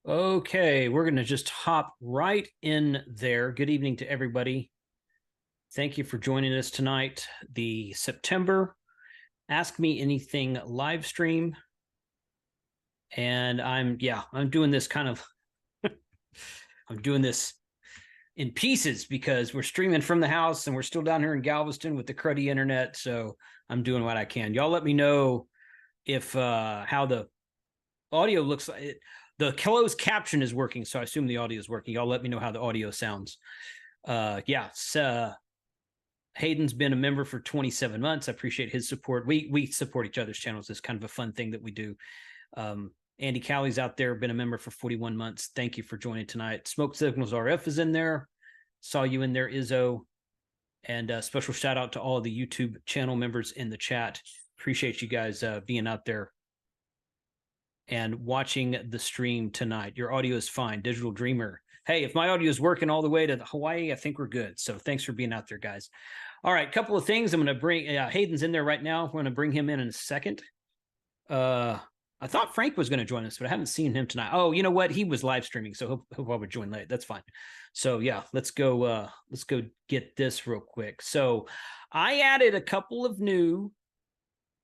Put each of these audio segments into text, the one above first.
Okay, we're going to just hop right in there. Good evening to everybody. Thank you for joining us tonight. The September Ask Me Anything live stream. And I'm doing this I'm doing this in pieces because we're streaming from the house and we're still down here in Galveston with the cruddy internet. So I'm doing what I can. Y'all let me know if how the audio looks like. The closed caption is working, so I assume the audio is working. Y'all let me know how the audio sounds. Hayden's been a member for 27 months. I appreciate his support. We support each other's channels. It's kind of a fun thing that we do. Andy Callie's out there, been a member for 41 months. Thank you for joining tonight. Smoke Signals RF is in there. Saw you in there, Izzo. And a special shout out to all of the YouTube channel members in the chat. Appreciate you guys being out there and watching the stream tonight. Your audio is fine. Digital Dreamer. Hey, if my audio is working all the way to Hawaii, I think we're good. So thanks for being out there, guys. All right, couple of things. I'm going to bring Hayden's in there right now. We're going to bring him in a second. I thought Frank was going to join us, but I haven't seen him tonight. Oh, you know what? He was live streaming, so he'll probably join late. That's fine. So yeah, let's go get this real quick. So I added a couple of new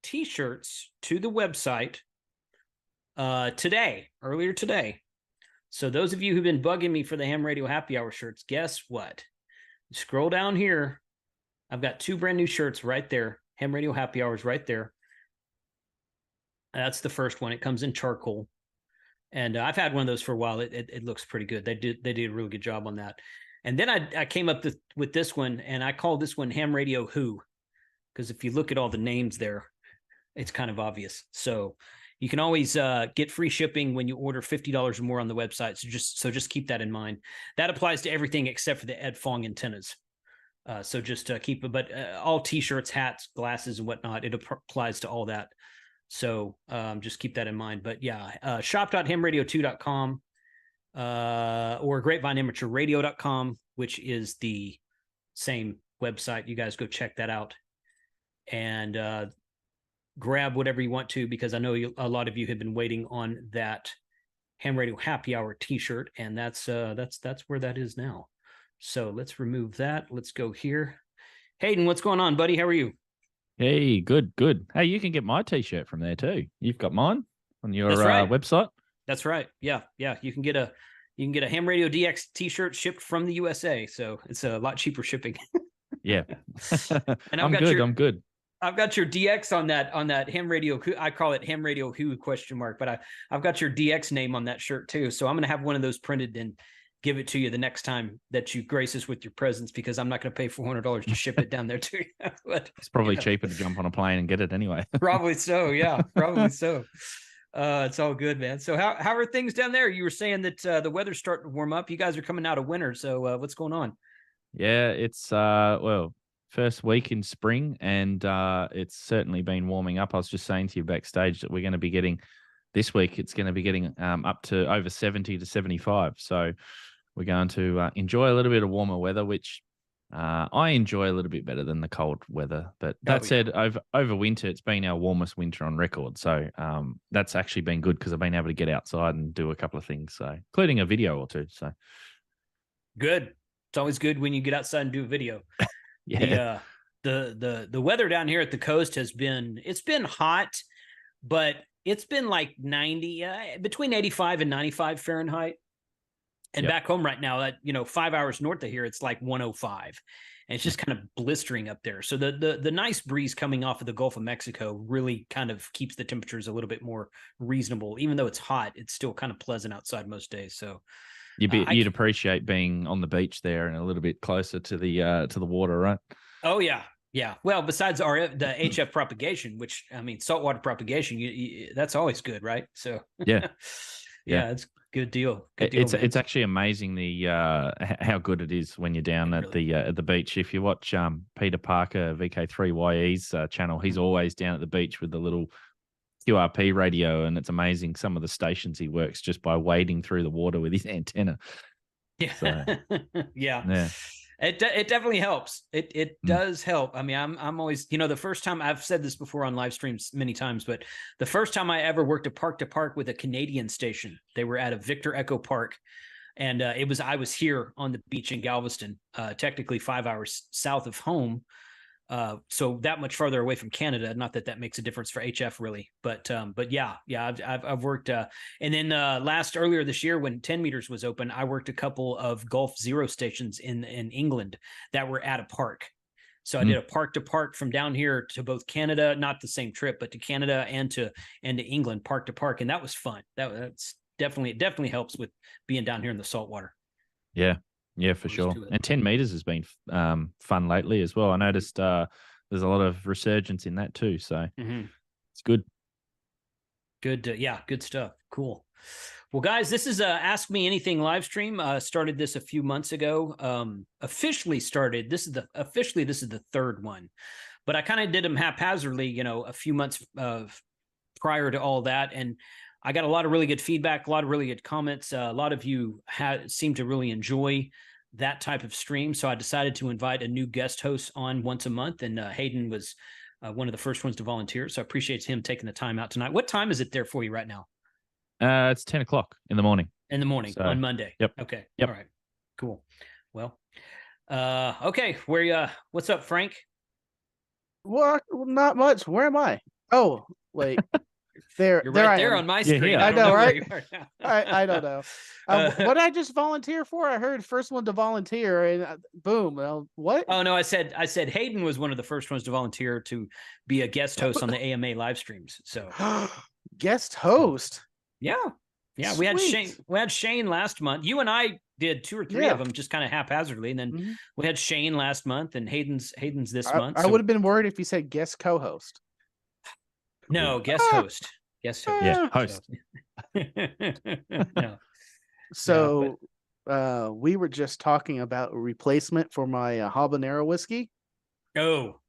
t-shirts to the website earlier today. So those of you who've been bugging me for the Ham Radio Happy Hour shirts, guess what? Scroll down here. I've got two brand new shirts right there. Ham Radio Happy Hours right there. That's the first one. It comes in charcoal. And I've had one of those for a while. It looks pretty good. They did a really good job on that. And then I came up with this one, and I called this one Ham Radio Who, because if you look at all the names there, it's kind of obvious. So you can always get free shipping when you order $50 or more on the website. So just keep that in mind. That applies to everything except for the Ed Fong antennas. So just keep it, but all t-shirts, hats, glasses, and whatnot, it applies to all that. So just keep that in mind. But yeah, shop.hamradio2.com or grapevineamateurradio.com, which is the same website. You guys go check that out and grab whatever you want to, because I know a lot of you have been waiting on that Ham Radio Happy Hour t-shirt, and that's where that is now. So let's remove that. Let's go here. Hayden, what's going on, buddy? How are you? Hey, good. Hey, you can get my t-shirt from there too. You've got mine on your website. That's right. Yeah. You can get a Ham Radio DX t-shirt shipped from the USA, so it's a lot cheaper shipping. Yeah. And I'm good. I've got your DX on that Ham Radio. I call it Ham Radio Who ? But I've got your DX name on that shirt too. So I'm going to have one of those printed and give it to you the next time that you grace us with your presence, because I'm not going to pay $400 to ship it down there to you. But it's probably cheaper to jump on a plane and get it anyway. Probably so. Yeah, probably so. It's all good, man. So how are things down there? You were saying that the weather's starting to warm up. You guys are coming out of winter. So what's going on? Yeah, it's first week in spring, and it's certainly been warming up. I was just saying to you backstage that we're going to be getting this week. It's going to be getting up to over 70 to 75. So we're going to enjoy a little bit of warmer weather, which I enjoy a little bit better than the cold weather. But that said, over winter, it's been our warmest winter on record. So that's actually been good, because I've been able to get outside and do a couple of things, so including a video or two. So good. It's always good when you get outside and do a video. Yeah. The weather down here at the coast it's been hot, but it's been like 90, between 85 and 95 Fahrenheit. And back home right now, 5 hours north of here, it's like 105. And it's just kind of blistering up there. So the nice breeze coming off of the Gulf of Mexico really kind of keeps the temperatures a little bit more reasonable. Even though it's hot, it's still kind of pleasant outside most days. So you'd appreciate being on the beach there and a little bit closer to the water, right? Oh, yeah. Yeah. Well, besides the HF propagation, which, I mean, saltwater propagation, that's always good, right? So yeah, it's good deal. It's actually amazing how good it is when you're down at the beach. If you watch Peter Parker VK7HH's channel, he's always down at the beach with the little QRP radio, and it's amazing some of the stations he works just by wading through the water with his antenna. Yeah. So, yeah. It definitely helps. It does help. I mean, I'm always, the first time, I've said this before on live streams many times, but the first time I ever worked a park to park with a Canadian station, they were at a Victor Echo Park, and I was here on the beach in Galveston, technically 5 hours south of home. So that much farther away from Canada. Not that that makes a difference for HF really, but yeah, I've worked. And then earlier this year when 10 meters was open, I worked a couple of Gulf Zero stations in England that were at a park. So I did a park to park from down here to both Canada, not the same trip, but to Canada and to England, park to park, and that was fun. That's definitely helps with being down here in the saltwater. Yeah. Yeah, for sure. And 10 meters has been fun lately as well. I noticed there's a lot of resurgence in that too. So it's good. Good. Yeah, good stuff. Cool. Well, guys, this is Ask Me Anything live stream. Started this a few months ago. Officially started. This is the third one, but I kind of did them haphazardly, a few months prior to all that. And I got a lot of really good feedback, a lot of really good comments. A lot of you seem to really enjoy that type of stream. So I decided to invite a new guest host on once a month. And Hayden was one of the first ones to volunteer. So I appreciate him taking the time out tonight. What time is it there for you right now? It's 10 o'clock in the morning. In the morning on Monday. Yep. Okay. Yep. All right. Cool. Well, okay. What's up, Frank? Well, not much. Where am I? Oh, wait. You're right there on my screen. Yeah. I know, right? I don't know. What did I just volunteer for? I heard first one to volunteer, and boom. What? Oh no, I said Hayden was one of the first ones to volunteer to be a guest host on the AMA live streams. So guest host. Yeah. Sweet. We had Shane last month. You and I did 2 or 3 of them just kind of haphazardly, and then we had Shane last month, and Hayden's this month. I would have been worried if you said guest co-host. No, guest host. Guest host. Yeah, host. No. So we were just talking about a replacement for my habanero whiskey. Oh,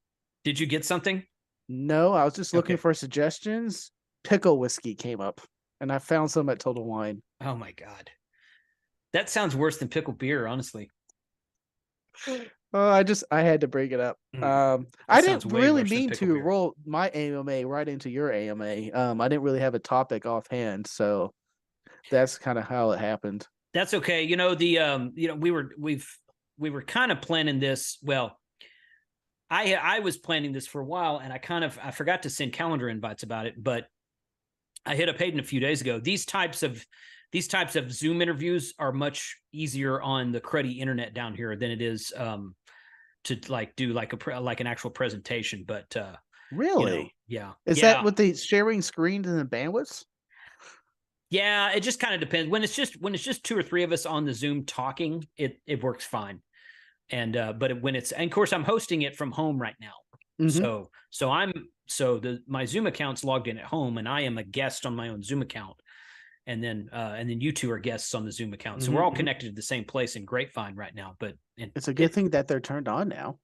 did you get something? No, I was just looking for suggestions. Pickle whiskey came up, and I found some at Total Wine. Oh my God. That sounds worse than pickle beer, honestly. Oh, I had to bring it up. I didn't really mean to roll my AMA right into your AMA. I didn't really have a topic offhand, so that's kind of how it happened. That's okay. We were kind of planning this. Well, I was planning this for a while, and I forgot to send calendar invites about it, but I hit up Hayden a few days ago. These types of Zoom interviews are much easier on the cruddy internet down here than it is to do an actual presentation. But really, yeah, is that with the sharing screens and the bandwidths? Yeah, it just kind of depends. When it's just 2 or 3 of us on the Zoom talking, it works fine. And but when and of course I'm hosting it from home right now. So my Zoom account's logged in at home, and I am a guest on my own Zoom account. And then you two are guests on the Zoom account. So we're all connected to the same place in Grapevine right now. But it's a good thing that they're turned on now.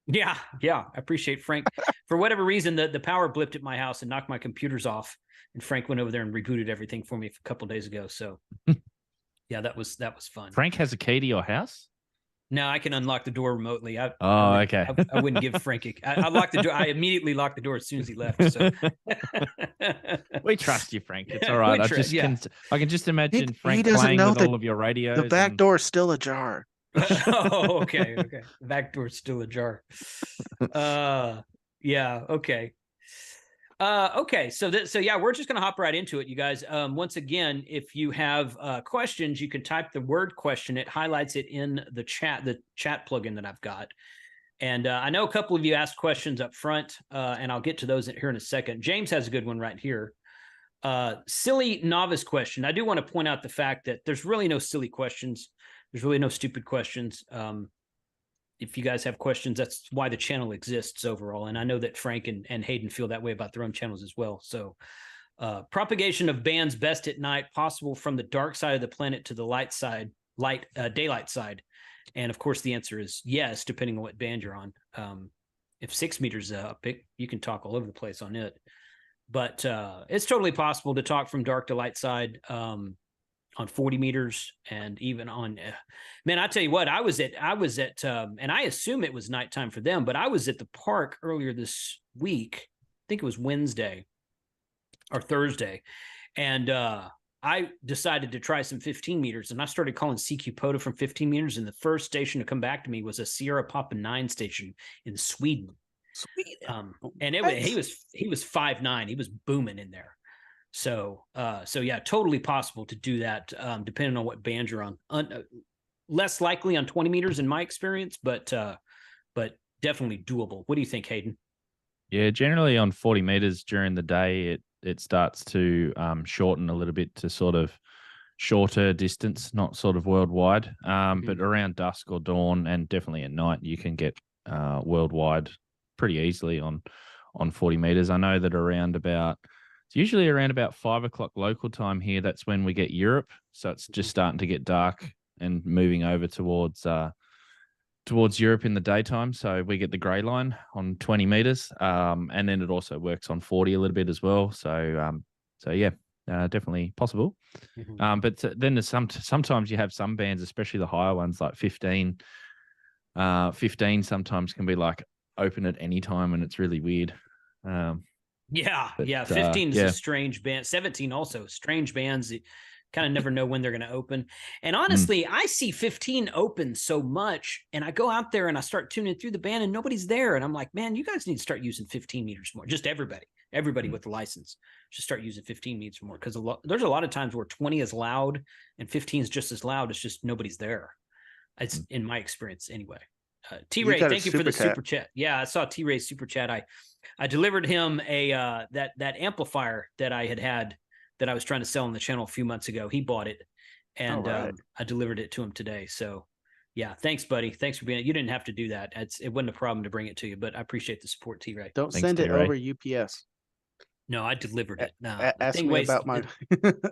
Yeah. I appreciate Frank. For whatever reason, the power blipped at my house and knocked my computers off. And Frank went over there and rebooted everything for me a couple of days ago. So yeah, that was fun. Frank has a key to your house? No, I can unlock the door remotely. Okay. I wouldn't give Frank I locked the door. I immediately locked the door as soon as he left. So we trust you, Frank. It's all right. I can just imagine Frank playing with all of your radios. The back door's still ajar. Oh, okay. The back door's still ajar. Yeah. Okay. Okay. So yeah, we're just going to hop right into it, you guys. Once again, if you have questions, you can type the word question. It highlights it in the chat plugin that I've got. And I know a couple of you asked questions up front, and I'll get to those here in a second. James has a good one right here. Silly novice question. I do want to point out the fact that there's really no silly questions. There's really no stupid questions. If you guys have questions, that's why the channel exists overall. And I know that Frank and Hayden feel that way about their own channels as well. So propagation of bands best at night, possible from the dark side of the planet to the daylight side. And of course, the answer is yes, depending on what band you're on. If 6 meters up, you can talk all over the place on it. But it's totally possible to talk from dark to light side on on 40 meters and even on, man, I tell you what, I was at, and I assume it was nighttime for them, but I was at the park earlier this week. I think it was Wednesday or Thursday. And, I decided to try some 15 meters, and I started calling CQ POTA from 15 meters. And the first station to come back to me was a Sierra Papa 9 station in Sweden. And he was 5'9". He was booming in there. So yeah, totally possible to do that, depending on what band you're on. Less likely on 20 meters in my experience, but definitely doable. What do you think, Hayden? Yeah, generally on 40 meters during the day, it starts to shorten a little bit to sort of shorter distance, not sort of worldwide. But around dusk or dawn, and definitely at night, you can get worldwide pretty easily on 40 meters. I know that it's usually around about 5 o'clock local time here. That's when we get Europe. So it's just starting to get dark and moving over towards Europe in the daytime. So we get the grey line on 20 meters. And then it also works on 40 a little bit as well. So yeah, definitely possible. But then there's sometimes you have some bands, especially the higher ones like 15. 15 sometimes can be like open at any time, and it's really weird. 15 is a strange band. 17 also strange bands. Kind of never know when they're going to open. And honestly, I see 15 open so much, and I go out there and I start tuning through the band and nobody's there. And I'm like, man, you guys need to start using 15 meters more. Just everybody with the license should start using 15 meters more, because there's a lot of times where 20 is loud and 15 is just as loud. It's just nobody's there. It's in my experience anyway. T-Ray, thank you for the super chat. Yeah, I saw T-Ray's super chat. I delivered him a that amplifier that I had that I was trying to sell on the channel a few months ago. He bought it, and I delivered it to him today. So yeah, thanks, buddy. Thanks for being. You didn't have to do that. It wasn't a problem to bring it to you, but I appreciate the support, T-Ray. Don't send it over UPS. No, I delivered it. No, ask me about my.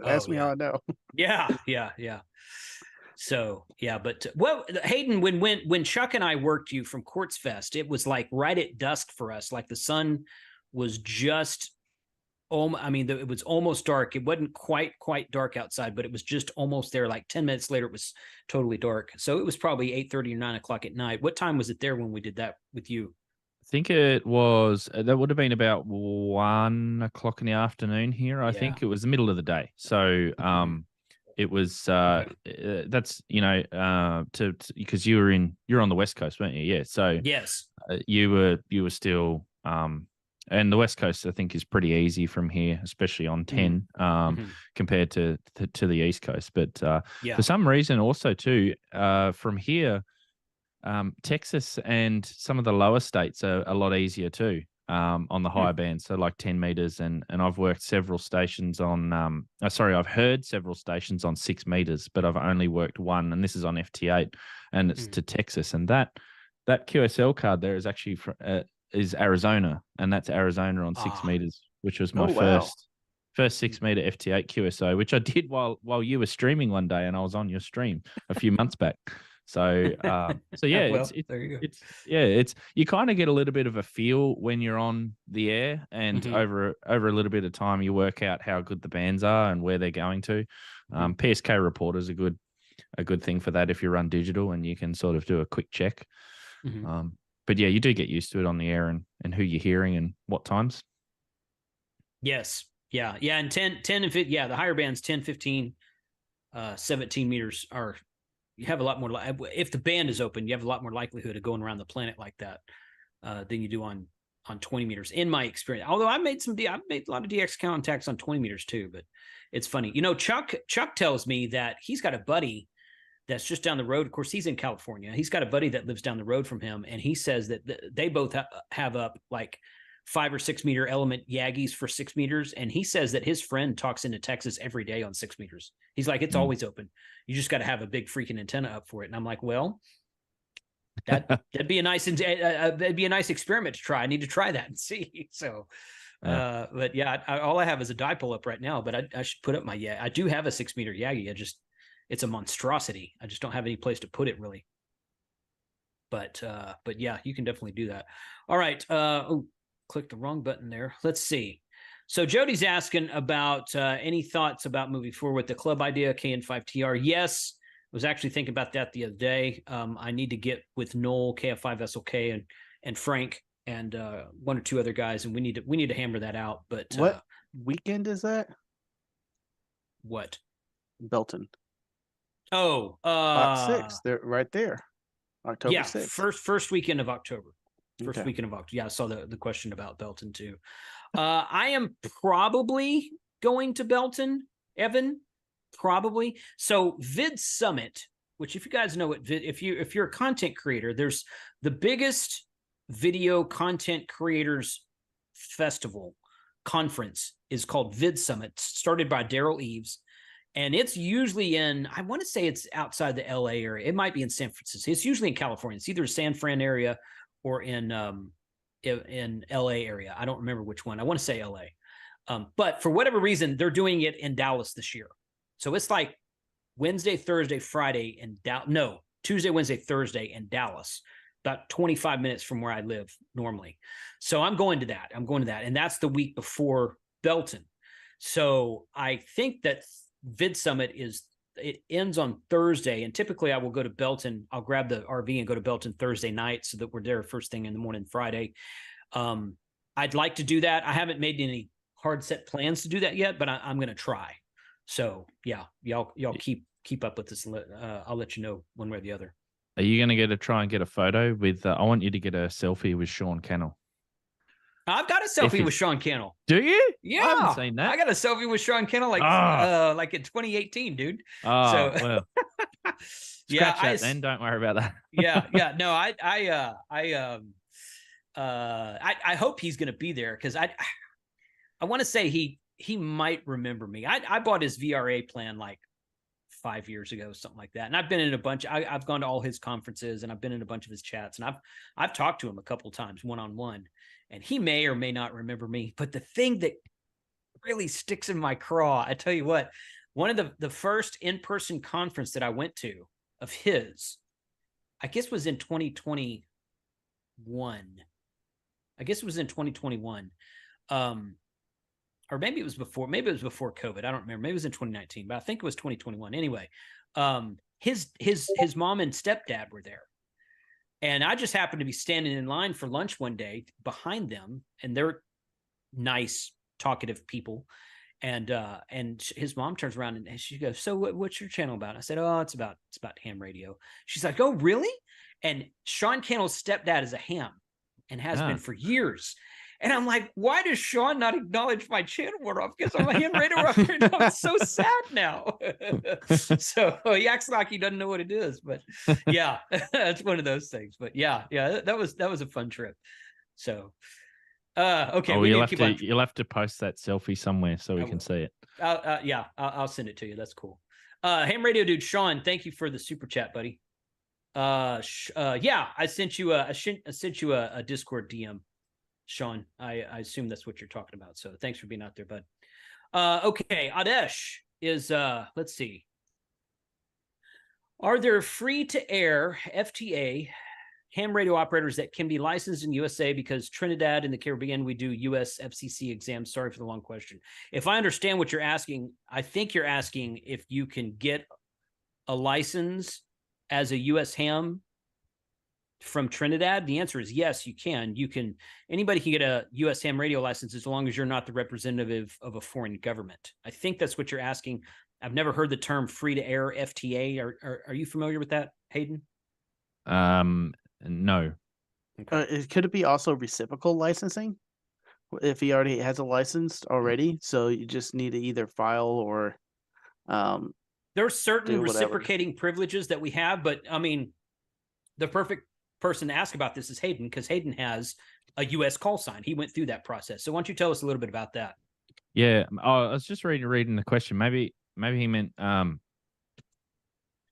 Ask me how I know. Yeah. So yeah, but Hayden, when Chuck and I worked you from Quartz Fest, it was like right at dusk for us. Like the sun was just, it was almost dark. It wasn't quite dark outside, but it was just almost there. Like 10 minutes later, it was totally dark. So it was probably 8:30 or 9 o'clock at night. What time was it there when we did that with you? I think it was, that would have been about 1 o'clock in the afternoon here. I think it was the middle of the day. So, it was that's because you're on the West Coast, weren't you? Yeah. So yes, you were still and the West Coast I think is pretty easy from here, especially on 10 compared to the East Coast. But for some reason also too from here, Texas and some of the lower states are a lot easier too. On the higher band, so like 10 meters, and I've worked several stations on I've heard several stations on 6 meters, but I've only worked one, and this is on FT8, and it's to Texas. And that QSL card there is actually is Arizona, and that's Arizona on 6 meters, which was my first 6 meter FT8 QSO, which I did while you were streaming one day, and I was on your stream a few months back. So yeah, well, there you go. It's you kind of get a little bit of a feel when you're on the air, and over a little bit of time, you work out how good the bands are and where they're going to. PSK Reporter is a good thing for that if you run digital, and you can sort of do a quick check. But yeah, you do get used to it on the air and who you're hearing and what times. Yes. Yeah. And 10 and 15, the higher bands, 10, 15, 17 meters are. You have a lot more, if the band is open, you have a lot more likelihood of going around the planet like that than you do on 20 meters, in my experience. Although I've made a lot of DX contacts on 20 meters too, but it's funny. Chuck tells me that he's got a buddy that's just down the road. Of course, he's in California. He's got a buddy that lives down the road from him, and he says that they both have up like 5 or 6 meter element Yagis for 6 meters. And he says that his friend talks into Texas every day on 6 meters. He's like, it's always open. You just got to have a big freaking antenna up for it. And I'm like, well, that'd be a nice experiment to try. I need to try that and see. So, but yeah, all I have is a dipole up right now, but I should put up my I do have a 6 meter Yagi. It's a monstrosity. I just don't have any place to put it really. But yeah, you can definitely do that. All right. Click the wrong button there. Let's see. So Jody's asking about any thoughts about moving forward with the club idea, KN5TR. Yes, I was actually thinking about that the other day. I need to get with Noel, KF5SLK, and Frank, and one or two other guys, and we need to hammer that out. But what weekend is that? What? Belton. Oh, October 6th. They're right there. October 6th. First weekend of October. First Okay. weekend of October. Yeah, I saw the question about Belton too. I am probably going to Belton, Evan. Probably. So Vid Summit, which if you guys know what if you're a content creator, there's the biggest video content creators festival conference is called Vid Summit, started by Daryl Eves. And it's usually I want to say it's outside the LA area. It might be in San Francisco. It's usually in California. It's either San Fran area or in LA area. I don't remember which one. I want to say LA. But for whatever reason, they're doing it in Dallas this year. So it's like Wednesday, Thursday, Friday in Dallas. No, Tuesday, Wednesday, Thursday in Dallas, about 25 minutes from where I live normally. So I'm going to that. And that's the week before Belton. So I think that Vid Summit it ends on Thursday, and typically I will go to Belton. I'll grab the RV and go to Belton Thursday night so that we're there first thing in the morning Friday. I'd like to do that. I haven't made any hard set plans to do that yet, but I'm going to try. So yeah, y'all keep up with this. I'll let you know one way or the other. Are you going to try and get a photo with? I want you to get a selfie with Sean Cannell. I've got a selfie with Sean Cannell. Do you? Yeah, I haven't seen that. I got a selfie with Sean Cannell like in 2018, dude. Oh, so, well. Scratch that then. Don't worry about that. yeah. No, I hope he's going to be there because I want to say he might remember me. I bought his VRA plan like 5 years ago, something like that. And I've been in a bunch. I've gone to all his conferences and I've been in a bunch of his chats, and I've talked to him a couple of times one-on-one. And he may or may not remember me, but the thing that really sticks in my craw, I tell you what, one of the first in-person conference that I went to of his, I guess was in 2021. I guess it was in 2021. Or maybe it was before COVID. I don't remember. Maybe it was in 2019, but I think it was 2021. Anyway, his mom and stepdad were there. And I just happened to be standing in line for lunch one day behind them, and they're nice, talkative people. And his mom turns around and she goes, "So what's your channel about?" I said, "Oh, it's about ham radio." She's like, "Oh, really?" And Sean Cannell's stepdad is a ham and has been for years. And I'm like, why does Sean not acknowledge my channel more often? Because I'm a ham radio operator. I'm so sad now. So he acts like he doesn't know what it is. But yeah, it's one of those things. But yeah, that was a fun trip. So okay. Oh, you'll have to post that selfie somewhere so we can see it. I'll send it to you. That's cool. Ham radio dude Sean, thank you for the super chat, buddy. Yeah, I sent you a Discord DM. Sean, I assume that's what you're talking about. So thanks for being out there, bud. Okay, Adesh is, let's see. Are there free-to-air FTA ham radio operators that can be licensed in USA? Because Trinidad and the Caribbean, we do US FCC exams. Sorry for the long question. If I understand what you're asking, I think you're asking if you can get a license as a US ham from Trinidad. The answer is yes, you can. Anybody can get a US ham radio license as long as you're not the representative of a foreign government. I think that's what you're asking. I've never heard the term free to air FTA. Are you familiar with that, Hayden? No. Okay. Could it be also reciprocal licensing if he already has a license already? So you just need to either file or there's certain reciprocating privileges that we have, but I mean, the perfect person to ask about this is Hayden, because Hayden has a U.S. call sign. He went through that process. So why don't you tell us a little bit about that? Yeah, I was just reading the question. Maybe he meant,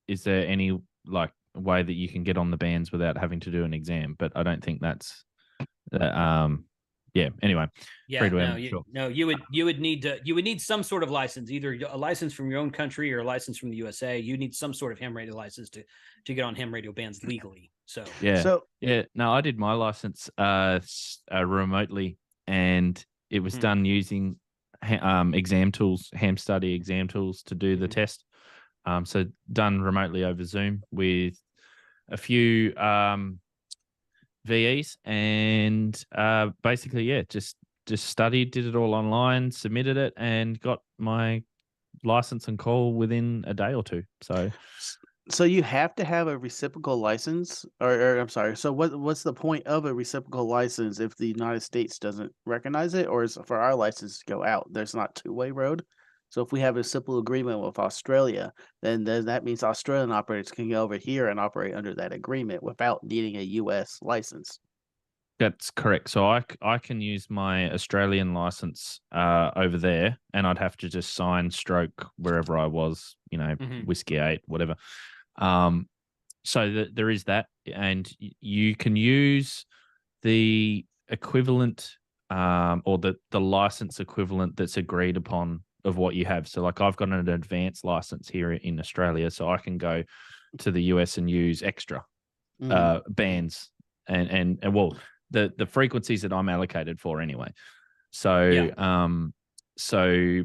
is there any like way that you can get on the bands without having to do an exam? But I don't think that's yeah. Anyway. Yeah. You would need some sort of license, either a license from your own country or a license from the USA. You need some sort of ham radio license to get on ham radio bands legally. So no, I did my license remotely, and it was done using exam tools, ham study exam tools to do the test. So done remotely over Zoom with a few VEs, and basically, yeah, just studied, did it all online, submitted it, and got my license and call within a day or two. So you have to have a reciprocal license, or I'm sorry. So what's the point of a reciprocal license if the United States doesn't recognize it, or is for our license to go out, there's not two-way road? So if we have a simple agreement with Australia, then that means Australian operators can go over here and operate under that agreement without needing a U.S. license. That's correct. So I can use my Australian license over there, and I'd have to just sign stroke wherever I was, Whiskey 8, whatever. So there is that, and you can use the equivalent or the license equivalent that's agreed upon of what you have. So like I've got an advanced license here in Australia, so I can go to the US and use extra bands and well, the frequencies that I'm allocated for anyway. So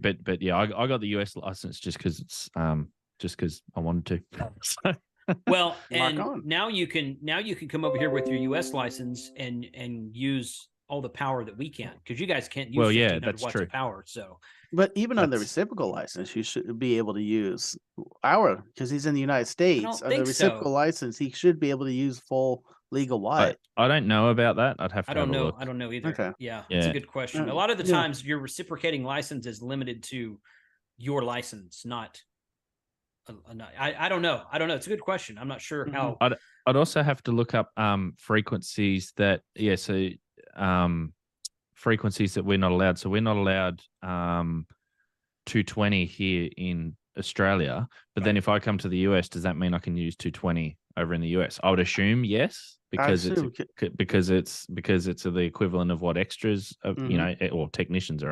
but yeah, I got the US license just because I wanted to. So. Well, and now you can come over here with your US license and use all the power that we can, because you guys can't use 1500 watts of power. So, but even on the reciprocal license, you should be able to use our, because he's in the United States. On the reciprocal license, he should be able to use full legal watt. I don't know about that. I'd have to have a look. I don't know either. Okay. Yeah, it's a good question. A lot of the times your reciprocating license is limited to your license, not I don't know. It's a good question. I'm not sure how. I'd also have to look up frequencies that frequencies that we're not allowed. So we're not allowed 220 here in Australia. But then if I come to the US, does that mean I can use 220 over in the US? I would assume yes, because it's the equivalent of what extras or technicians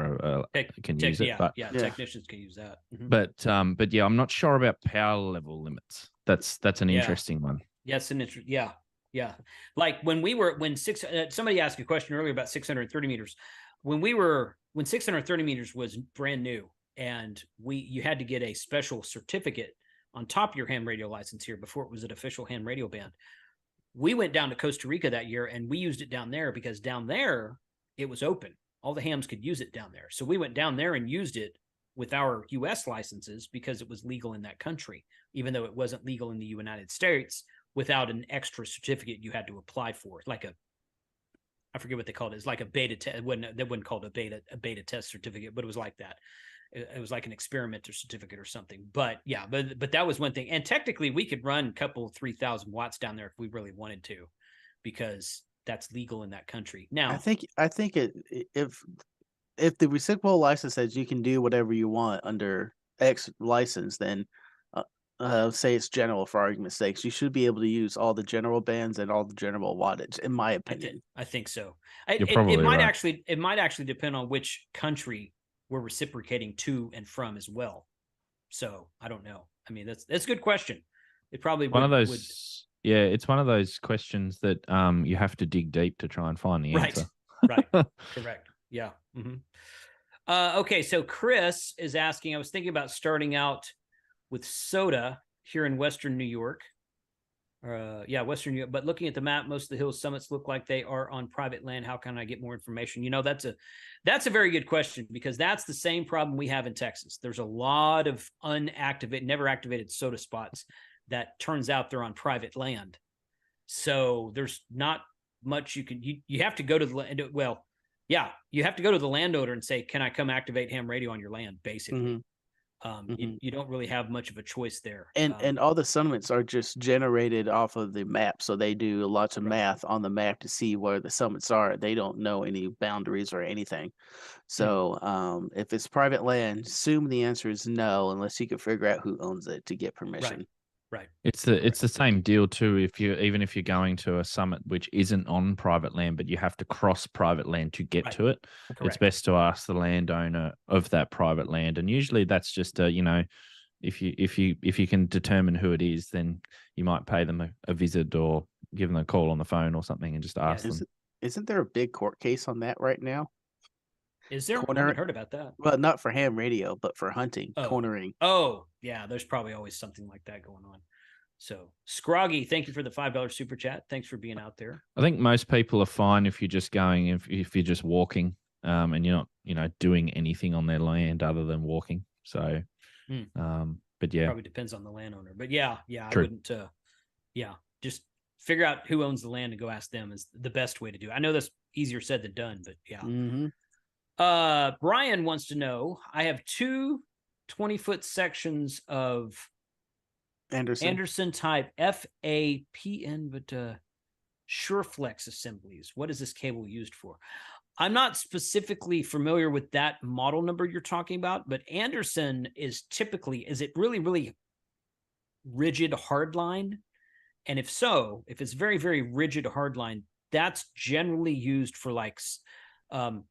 can use it. Technicians can use that. But yeah, I'm not sure about power level limits. That's an interesting one. Yes, yeah. Like somebody asked a question earlier about 630 meters. When 630 meters was brand new, and you had to get a special certificate on top of your ham radio license here before it was an official ham radio band. We went down to Costa Rica that year, and we used it down there because down there it was open. All the hams could use it down there. So we went down there and used it with our US licenses because it was legal in that country, even though it wasn't legal in the United States without an extra certificate you had to apply for. I forget what they called it. It's like a beta test. They wouldn't call it a beta test certificate, but it was like that. It was like an experimenter certificate or something. But yeah, but that was one thing. And technically we could run a couple 3,000 watts down there if we really wanted to, because that's legal in that country. Now, I think if the reciprocal license says you can do whatever you want under X license, then say it's general for argument's sake, you should be able to use all the general bands and all the general wattage, in my opinion. I think so. It might actually depend on which country we're reciprocating to and from as well. So I don't know. I mean, that's a good question. It probably one of those. Yeah, it's one of those questions that you have to dig deep to try and find the answer. Right. Correct. Yeah. Okay. So Chris is asking, I was thinking about starting out with soda here in Western New York. Western New York. But looking at the map, most of the hill summits look like they are on private land. How can I get more information? That's a very good question, because that's the same problem we have in Texas. There's a lot of never activated soda spots that turns out they're on private land. So there's not much you have to go to the land. Well, yeah, you have to go to the landowner and say, can I come activate ham radio on your land? Basically. You don't really have much of a choice there. And all the summits are just generated off of the map. So they do lots of math on the map to see where the summits are. They don't know any boundaries or anything. So if it's private land, assume the answer is no, unless you can figure out who owns it to get permission. Right. It's the same deal too. If you're going to a summit which isn't on private land, but you have to cross private land to get to it, it's best to ask the landowner of that private land. And usually that's just if you can determine who it is, then you might pay them a visit or give them a call on the phone or something and just ask them. Isn't there a big court case on that right now? Is there? I Corner, haven't heard about that. well, not for ham radio, but for hunting, Oh. cornering. Oh, yeah. There's probably always something like that going on. So, Scroggy, thank you for the $5 super chat. Thanks for being out there. I think most people are fine if you're just going, if you're just walking, and you're not, doing anything on their land other than walking. So, but yeah, probably depends on the landowner. But yeah, True. I wouldn't. Just figure out who owns the land and go ask them is the best way to do it. I know that's easier said than done, but yeah. Mm-hmm. Brian wants to know, I have two 20-foot sections of Anderson type FAPN, but SureFlex assemblies. What is this cable used for? I'm not specifically familiar with that model number you're talking about, but Anderson is it really, really rigid hardline? And if so, if it's very, very rigid hardline, that's generally used for like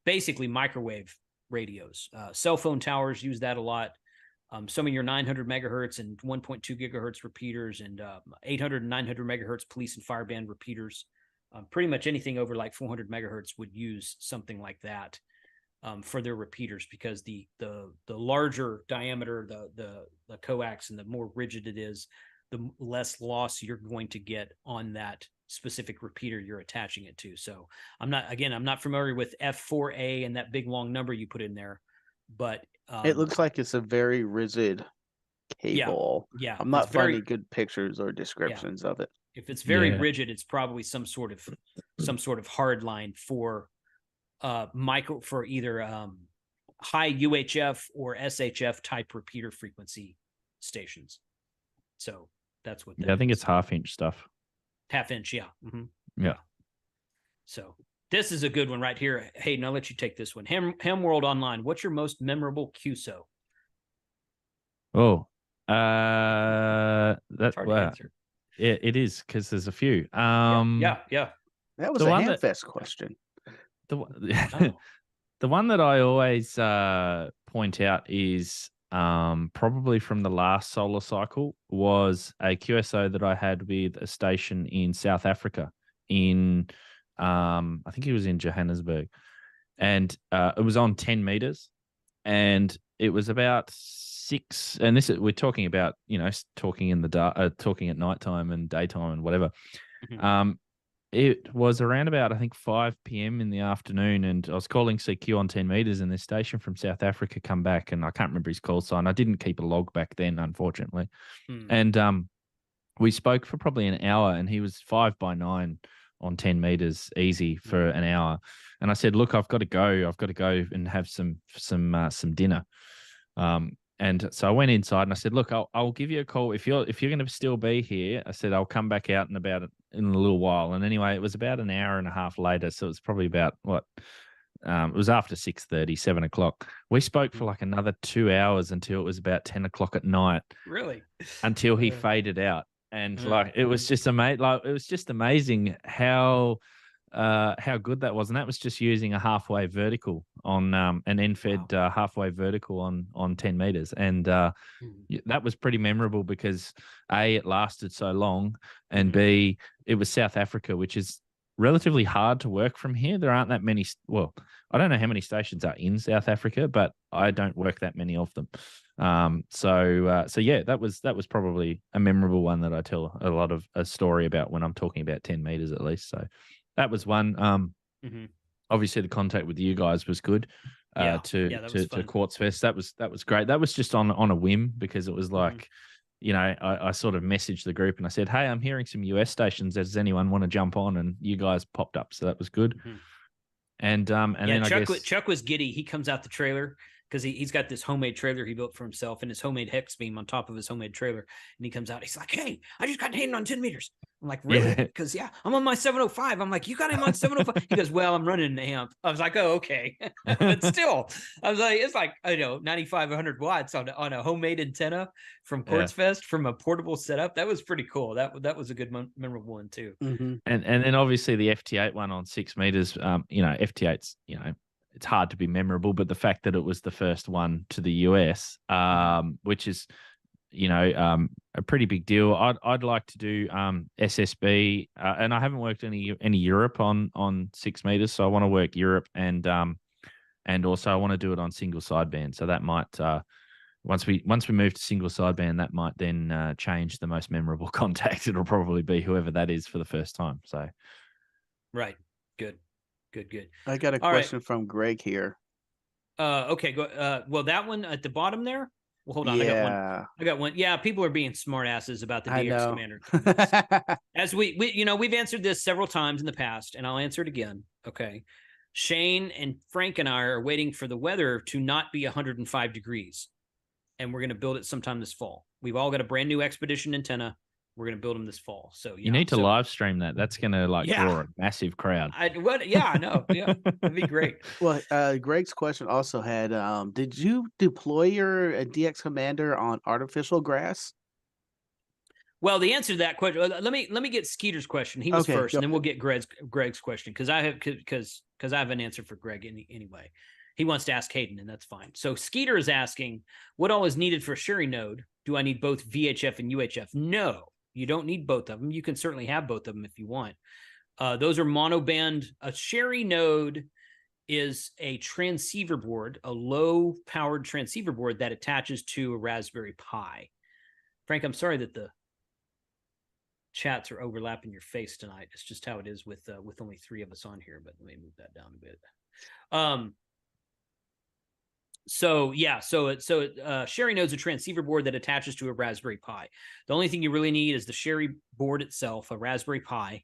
basically microwave radios. Cell phone towers use that a lot. Some of your 900 megahertz and 1.2 gigahertz repeaters and 800 and 900 megahertz police and fire band repeaters. Pretty much anything over like 400 megahertz would use something like that for their repeaters, because the larger diameter, the coax, and the more rigid it is, the less loss you're going to get on that specific repeater you're attaching it to. So I'm not familiar with F4A and that big long number you put in there, but it looks like it's a very rigid cable. Yeah. I'm not finding good pictures or descriptions of it. If it's very rigid, it's probably some sort of hard line for for either high UHF or SHF type repeater frequency stations. So that's what that I think it's half-inch stuff. Half-inch, yeah. Mm-hmm. Yeah. So this is a good one right here. Hayden, I'll let you take this one. Ham World Online, what's your most memorable QSO? Oh, that's hard to answer. It is, because there's a few. Yeah. That was a Hamfest question. The one that I always point out is probably from the last solar cycle was a QSO that I had with a station in South Africa in I think it was in Johannesburg, and it was on 10 meters, and it was about 6, and we're talking about, talking in the dark, talking at nighttime and daytime and whatever. Mm-hmm. It was around about, I think, 5 p.m. in the afternoon, and I was calling CQ on 10 meters, and this station from South Africa come back, and I can't remember his call sign. I didn't keep a log back then, unfortunately. And we spoke for probably an hour, and he was 5 by 9 on 10 meters easy for an hour. And I said, look, I've got to go and have some dinner. And so I went inside and I said, look, I'll give you a call if you're going to still be here. I said, I'll come back out in a little while. And anyway, it was about an hour and a half later. So it was probably about it was after 6:30, 7 o'clock. We spoke for like another 2 hours until it was about 10 o'clock at night. Really? Until he faded out. And it was just amazing. It was just amazing how good that was. And that was just using a halfway vertical on an end-fed halfway vertical on 10 meters. And that was pretty memorable because A, it lasted so long, and B, it was South Africa, which is relatively hard to work from here. There aren't that many. Well, I don't know how many stations are in South Africa, but I don't work that many of them. So yeah, that was probably a memorable one that I tell a lot of a story about when I'm talking about 10 meters at least. So that was one. Obviously the contact with you guys was good. To Quartz Fest. That was great. That was just on a whim, because it was like, I sort of messaged the group and I said, hey, I'm hearing some US stations. Does anyone want to jump on? And you guys popped up. So that was good. And then Chuck was giddy. He comes out the trailer because he's got this homemade trailer he built for himself and his homemade hex beam on top of his homemade trailer. And he comes out. He's like, hey, I just got Hayden on 10 meters. I'm like, really? Because I'm on my 705. I'm like, you got him on 705. He goes, well, I'm running an amp. I was like, oh, okay. But still, I was like, it's like, 9,500 watts on a homemade antenna from Quartz Fest from a portable setup. That was pretty cool. That was a good memorable one too. And then obviously the FT8 one on 6 meters, FT8's, it's hard to be memorable, but the fact that it was the first one to the US, which is, a pretty big deal. I'd like to do SSB, and I haven't worked any Europe on 6 meters, so I want to work Europe and and also I want to do it on single sideband. So that might once we move to single sideband, that might then change the most memorable contact. It'll probably be whoever that is for the first time. So, right, good. I got a question from Greg here. Okay, go. Well, that one at the bottom there. Well, hold on. Yeah. I got one. Yeah, people are being smartasses about the DX Commander. As we've answered this several times in the past, and I'll answer it again. Okay. Shane and Frank and I are waiting for the weather to not be 105 degrees, and we're going to build it sometime this fall. We've all got a brand new Expedition antenna. We're going to build them this fall. So you need to live stream that. That's going to draw a massive crowd. I know. Yeah, that'd be great. Well, Greg's question also had, did you deploy your DX Commander on artificial grass? Well, the answer to that question, let me get Skeeter's question. He was first, and then we'll get Greg's question because I have an answer for Greg anyway. He wants to ask Hayden, and that's fine. So Skeeter is asking, what all is needed for a Sherry node? Do I need both VHF and UHF? No. You don't need both of them. You can certainly have both of them if you want. Those are monoband. A Sherry node is a transceiver board, a low-powered transceiver board that attaches to a Raspberry Pi. Frank, I'm sorry that the chats are overlapping your face tonight. It's just how it is with only 3 of us on here, but let me move that down a bit. Sherry node's a transceiver board that attaches to a Raspberry Pi. The only thing you really need is the Sherry board itself, a Raspberry Pi,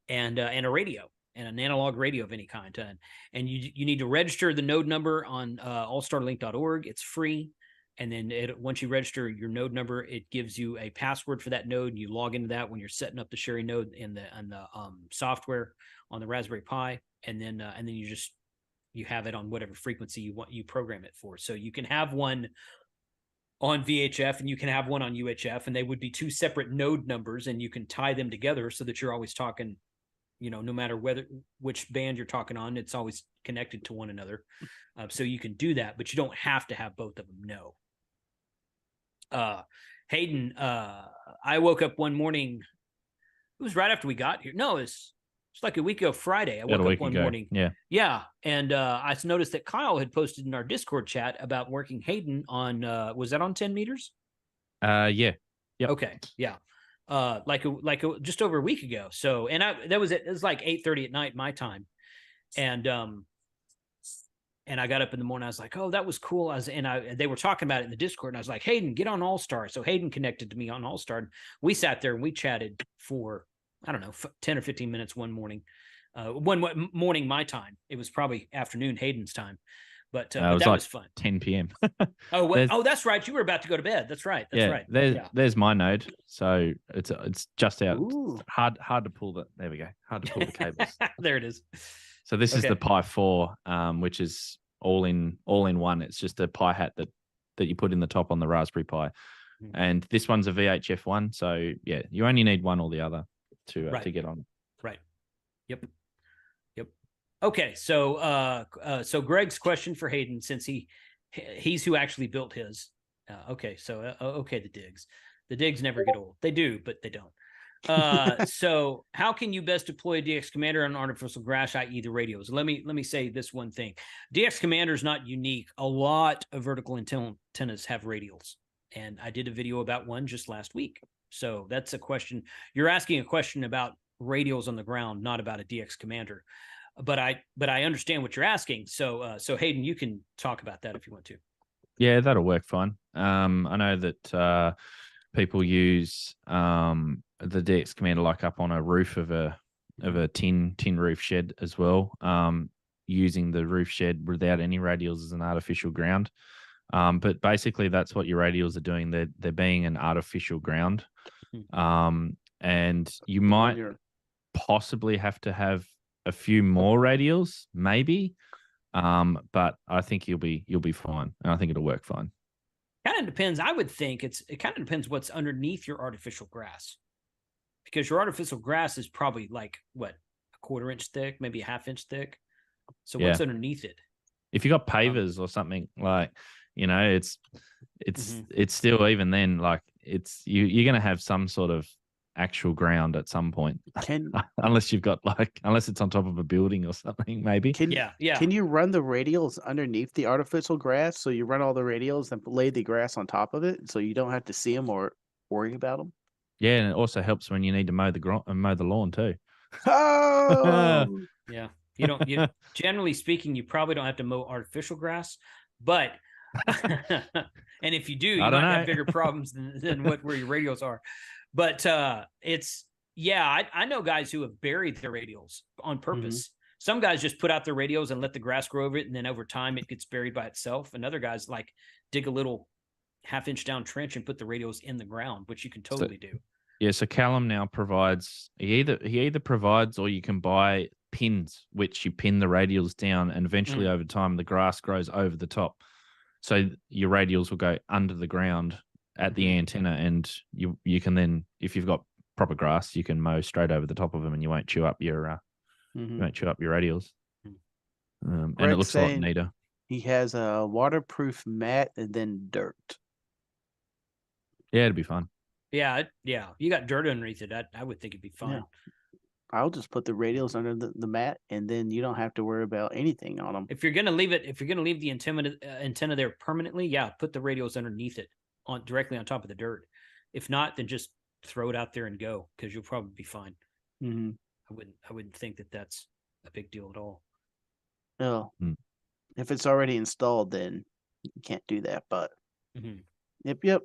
and a radio, and an analog radio of any kind. And you need to register the node number on allstarlink.org. It's free. And then once you register your node number, it gives you a password for that node. And you log into that when you're setting up the Sherry node in the software on the Raspberry Pi, and then you have it on whatever frequency you program it for. So you can have one on VHF and you can have one on UHF, and they would be 2 separate node numbers, and you can tie them together so that you're always talking, no matter which band you're talking on, it's always connected to one another. So you can do that, but you don't have to have both of them. No. Hayden, I woke up one morning. It was right after we got here. No, it's like a week ago Friday. I woke up one morning. Yeah. And I noticed that Kyle had posted in our Discord chat about working Hayden on, was that on 10 meters? Yeah. Yep. Okay. Yeah. Just over a week ago. So, and it was like 8:30 at night, my time. And I got up in the morning. I was like, oh, that was cool. They were talking about it in the Discord, and I was like, Hayden, get on All-Star. So Hayden connected to me on All-Star. And we sat there and we chatted for, I don't know, 10 or 15 minutes one morning. One morning my time. It was probably afternoon Hayden's time. But that was fun. 10 p.m. Oh, that's right. You were about to go to bed. That's right. There's my node. So it's just out. Ooh. Hard to pull the. There we go. Hard to pull the cables. There it is. So this is the Pi 4, which is all in one. It's just a Pi hat that you put in the top on the Raspberry Pi, and this one's a VHF one. So yeah, you only need one or the other to get on. Right. Yep. Okay, so Greg's question for Hayden, since he's who actually built his. The digs never get old. They do, but they don't. So how can you best deploy a DX Commander on artificial grass, i.e. the radios? Let me say this one thing. DX Commander is not unique. A lot of vertical antennas have radials, and I did a video about one just last week. So that's a question. You're asking a question about radials on the ground, not about a DX Commander. But I understand what you're asking. So Hayden, you can talk about that if you want to. Yeah, that'll work fine. I know that people use the DX Commander like up on a roof of a tin roof shed as well, using the roof shed without any radials as an artificial ground. But basically that's what your radials are doing. They're being an artificial ground. And you might possibly have to have a few more radials, maybe, but I think you'll be fine, and I think it'll work fine. Kind of depends. I would think it kind of depends what's underneath your artificial grass, because your artificial grass is probably like what, a 1/4 inch thick, maybe a 1/2 inch thick. So what's underneath it? If you got pavers or something, like, it's still, even then, like, you're going to have some sort of actual ground at some point. Can unless you've got unless it's on top of a building or something, maybe. Can you run the radials underneath the artificial grass? So you run all the radials and lay the grass on top of it, so you don't have to see them or worry about them. Yeah, and it also helps when you need to mow the lawn too. Oh, yeah. You generally speaking, you probably don't have to mow artificial grass, but and if you do, you might have bigger problems than where your radials are. But I know guys who have buried their radials on purpose. Some guys just put out their radios and let the grass grow over it, and then over time it gets buried by itself. And other guys like dig a little half-inch down trench and put the radios in the ground, which you can totally do. Yeah, so Callum now provides he either provides, or you can buy pins which you pin the radials down, and eventually over time the grass grows over the top. So your radials will go under the ground at the antenna, and you can then, if you've got proper grass, you can mow straight over the top of them, and you won't chew up your radials. And it looks a lot neater. He has a waterproof mat and then dirt. Yeah, it'd be fun. Yeah. You got dirt underneath it. I would think it'd be fun. Yeah. I'll just put the radials under the mat, and then you don't have to worry about anything on them. If you're gonna leave the antenna there permanently, put the radials underneath it, directly on top of the dirt. If not, then just throw it out there and go, because you'll probably be fine. I wouldn't think that that's a big deal at all. No, if it's already installed, then you can't do that. But yep.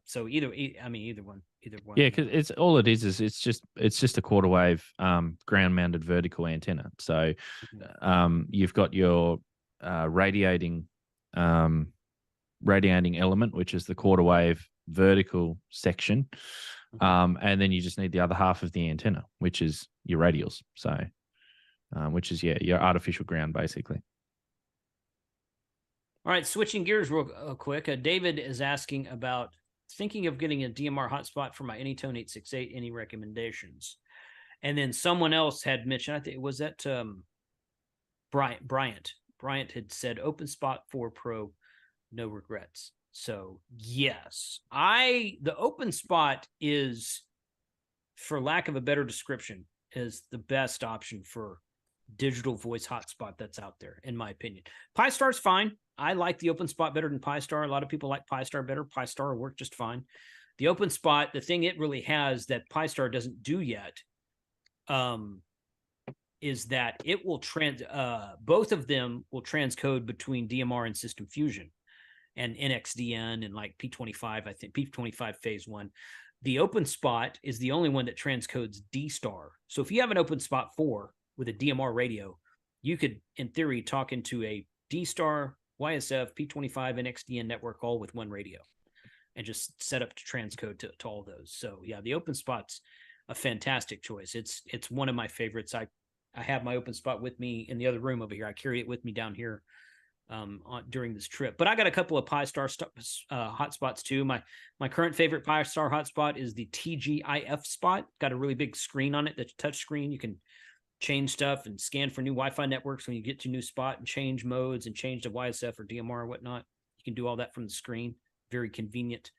So either one. Yeah, because it's just a quarter wave ground mounted vertical antenna. So you've got your radiating element, which is the quarter wave vertical section, and then you just need the other half of the antenna, which is your radials. So which is your artificial ground basically. All right, switching gears real quick. David is asking about thinking of getting a DMR hotspot for my Anytone 868. Any recommendations? And then someone else had mentioned, I think it was that Bryant. Bryant had said OpenSpot 4 Pro, no regrets. So yes, the OpenSpot is, for lack of a better description, is the best option for digital voice hotspot that's out there, in my opinion. Pi-Star's fine. I like the OpenSpot better than Pi-Star. A lot of people like Pi-Star better. Pi-Star will work just fine. The OpenSpot, the thing it really has that Pi-Star doesn't do yet, is that it will both of them will transcode between DMR and System Fusion and NXDN and like P25, I think P25 phase 1. The OpenSpot is the only one that transcodes D-Star. So if you have an OpenSpot 4 with a DMR radio, you could, in theory, talk into a D-Star, YSF, P25, and XDN network all with one radio and just set up to transcode to all those. So yeah, the OpenSpot's a fantastic choice. It's one of my favorites. I have my OpenSpot with me in the other room over here. I carry it with me down here during this trip. But I got a couple of Pi-Star hotspots too. My current favorite Pi-Star hotspot is the TGIF spot. Got a really big screen on it, that's a touch screen. You can change stuff and scan for new Wi-Fi networks when you get to a new spot and change modes and change to YSF or DMR or whatnot. You can do all that from the screen. Very convenient.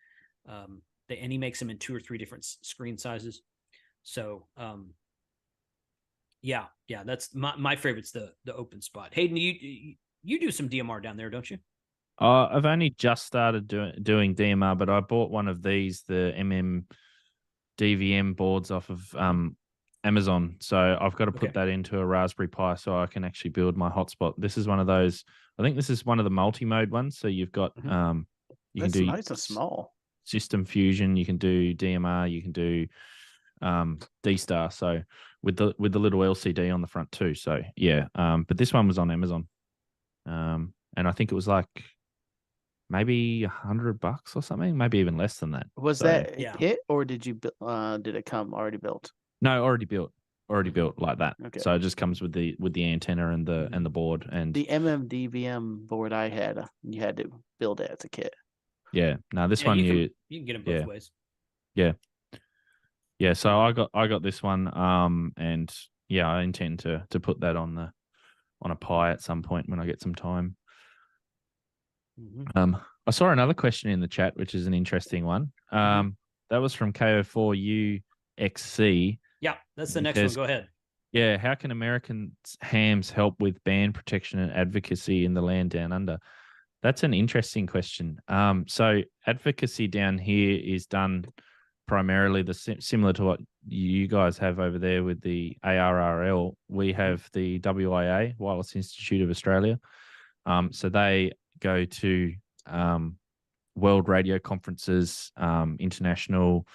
And he makes them in 2 or 3 different screen sizes. So yeah, that's my favorite's the OpenSpot. Hayden, you do some DMR down there, don't you? I've only just started doing DMR, but I bought one of these, the DVM boards off of Amazon. So I've got to put that into a Raspberry Pi so I can actually build my hotspot. This is one of those, I think this is one of the multi-mode ones. So you've got, you can do nice and small. System Fusion, you can do DMR, you can do D-Star. So with the little LCD on the front too. So yeah, but this one was on Amazon. And I think it was like maybe $100 or something, maybe even less than that. Was that a kit, or did it come already built? No, already built like that. Okay. So it just comes with the antenna and the board. And the MMDVM board I had, you had to build it as a kit. Yeah. No, this one you can get them both ways. Yeah. Yeah. So I got this one. And yeah, I intend to put that on a Pi at some point when I get some time. I saw another question in the chat, which is an interesting one. That was from KO4UXC. Yeah, that's the next one. Go ahead. Yeah, how can American hams help with band protection and advocacy in the land down under? That's an interesting question. So advocacy down here is done primarily similar to what you guys have over there with the ARRL. We have the WIA, Wireless Institute of Australia. So they go to world radio conferences, international.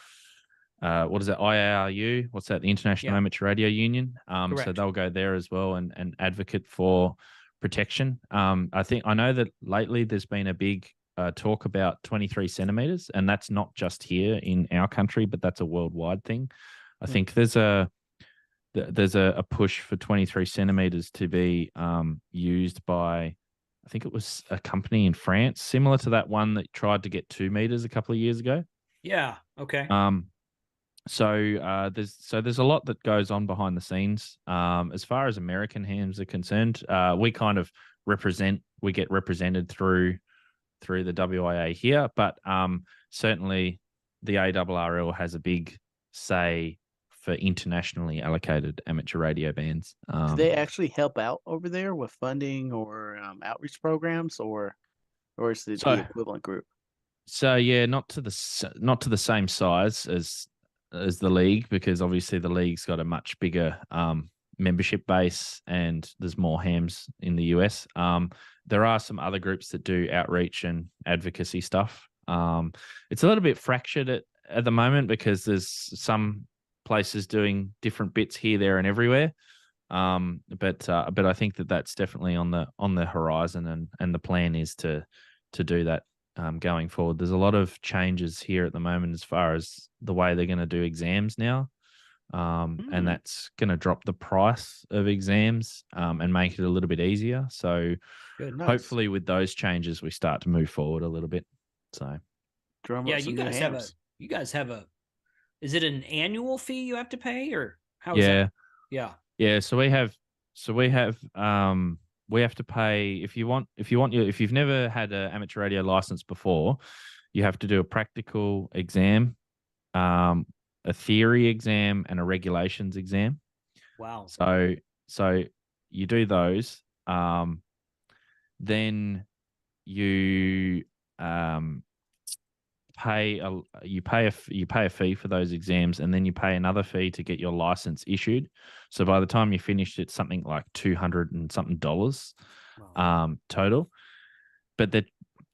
What is it? IARU? What's that? The International Amateur Radio Union. So they'll go there as well and advocate for protection. I know that lately there's been a big talk about 23 centimeters, and that's not just here in our country, but that's a worldwide thing. I think there's a push for 23 centimeters to be used by, I think it was a company in France, similar to that one that tried to get 2 meters a couple of years ago. Yeah. Okay. So there's a lot that goes on behind the scenes. As far as American hams are concerned, we kind of we get represented through the WIA here, but certainly the ARRL has a big say for internationally allocated amateur radio bands. Do they actually help out over there with funding or outreach programs, or is it the equivalent group? So yeah, not to the same size as the league, because obviously the league's got a much bigger membership base and there's more hams in the US. There are some other groups that do outreach and advocacy stuff. It's a little bit fractured at the moment because there's some places doing different bits here, there, and everywhere. But I think that's definitely on the horizon, and the plan is to do that going forward. There's a lot of changes here at the moment as far as the way they're going to do exams now. And that's going to drop the price of exams and make it a little bit easier. So hopefully with those changes, we start to move forward a little bit. So you guys have a, is it an annual fee you have to pay, or how is that? Yeah. So we have to pay if you've never had an amateur radio license before, you have to do a practical exam, a theory exam, and a regulations exam. Wow. So you do those, then you pay a fee for those exams, and then you pay another fee to get your license issued. So by the time you finish, it's something like $200 and something total. But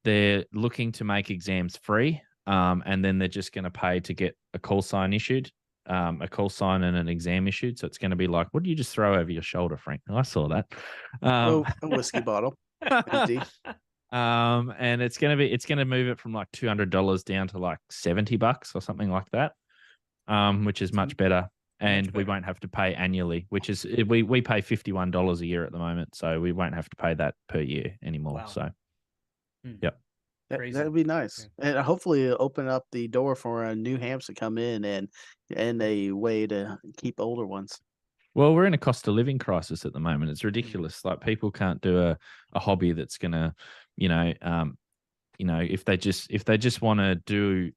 they're looking to make exams free, and then they're just going to pay to get a call sign issued, a call sign and an exam issued. So it's going to be like, what do you just throw over your shoulder, Frank? I saw that. A whiskey bottle. Empty. And it's gonna move it from like $200 down to like $70 or something like that, which is much better. And we won't have to pay annually, which is we pay $51 a year at the moment, so we won't have to pay that per year anymore. Wow. So, yep, that'd be nice, and hopefully it'll open up the door for new hams to come in and a way to keep older ones. Well, we're in a cost of living crisis at the moment. It's ridiculous. Like, people can't do a hobby that's gonna, if they just want to do,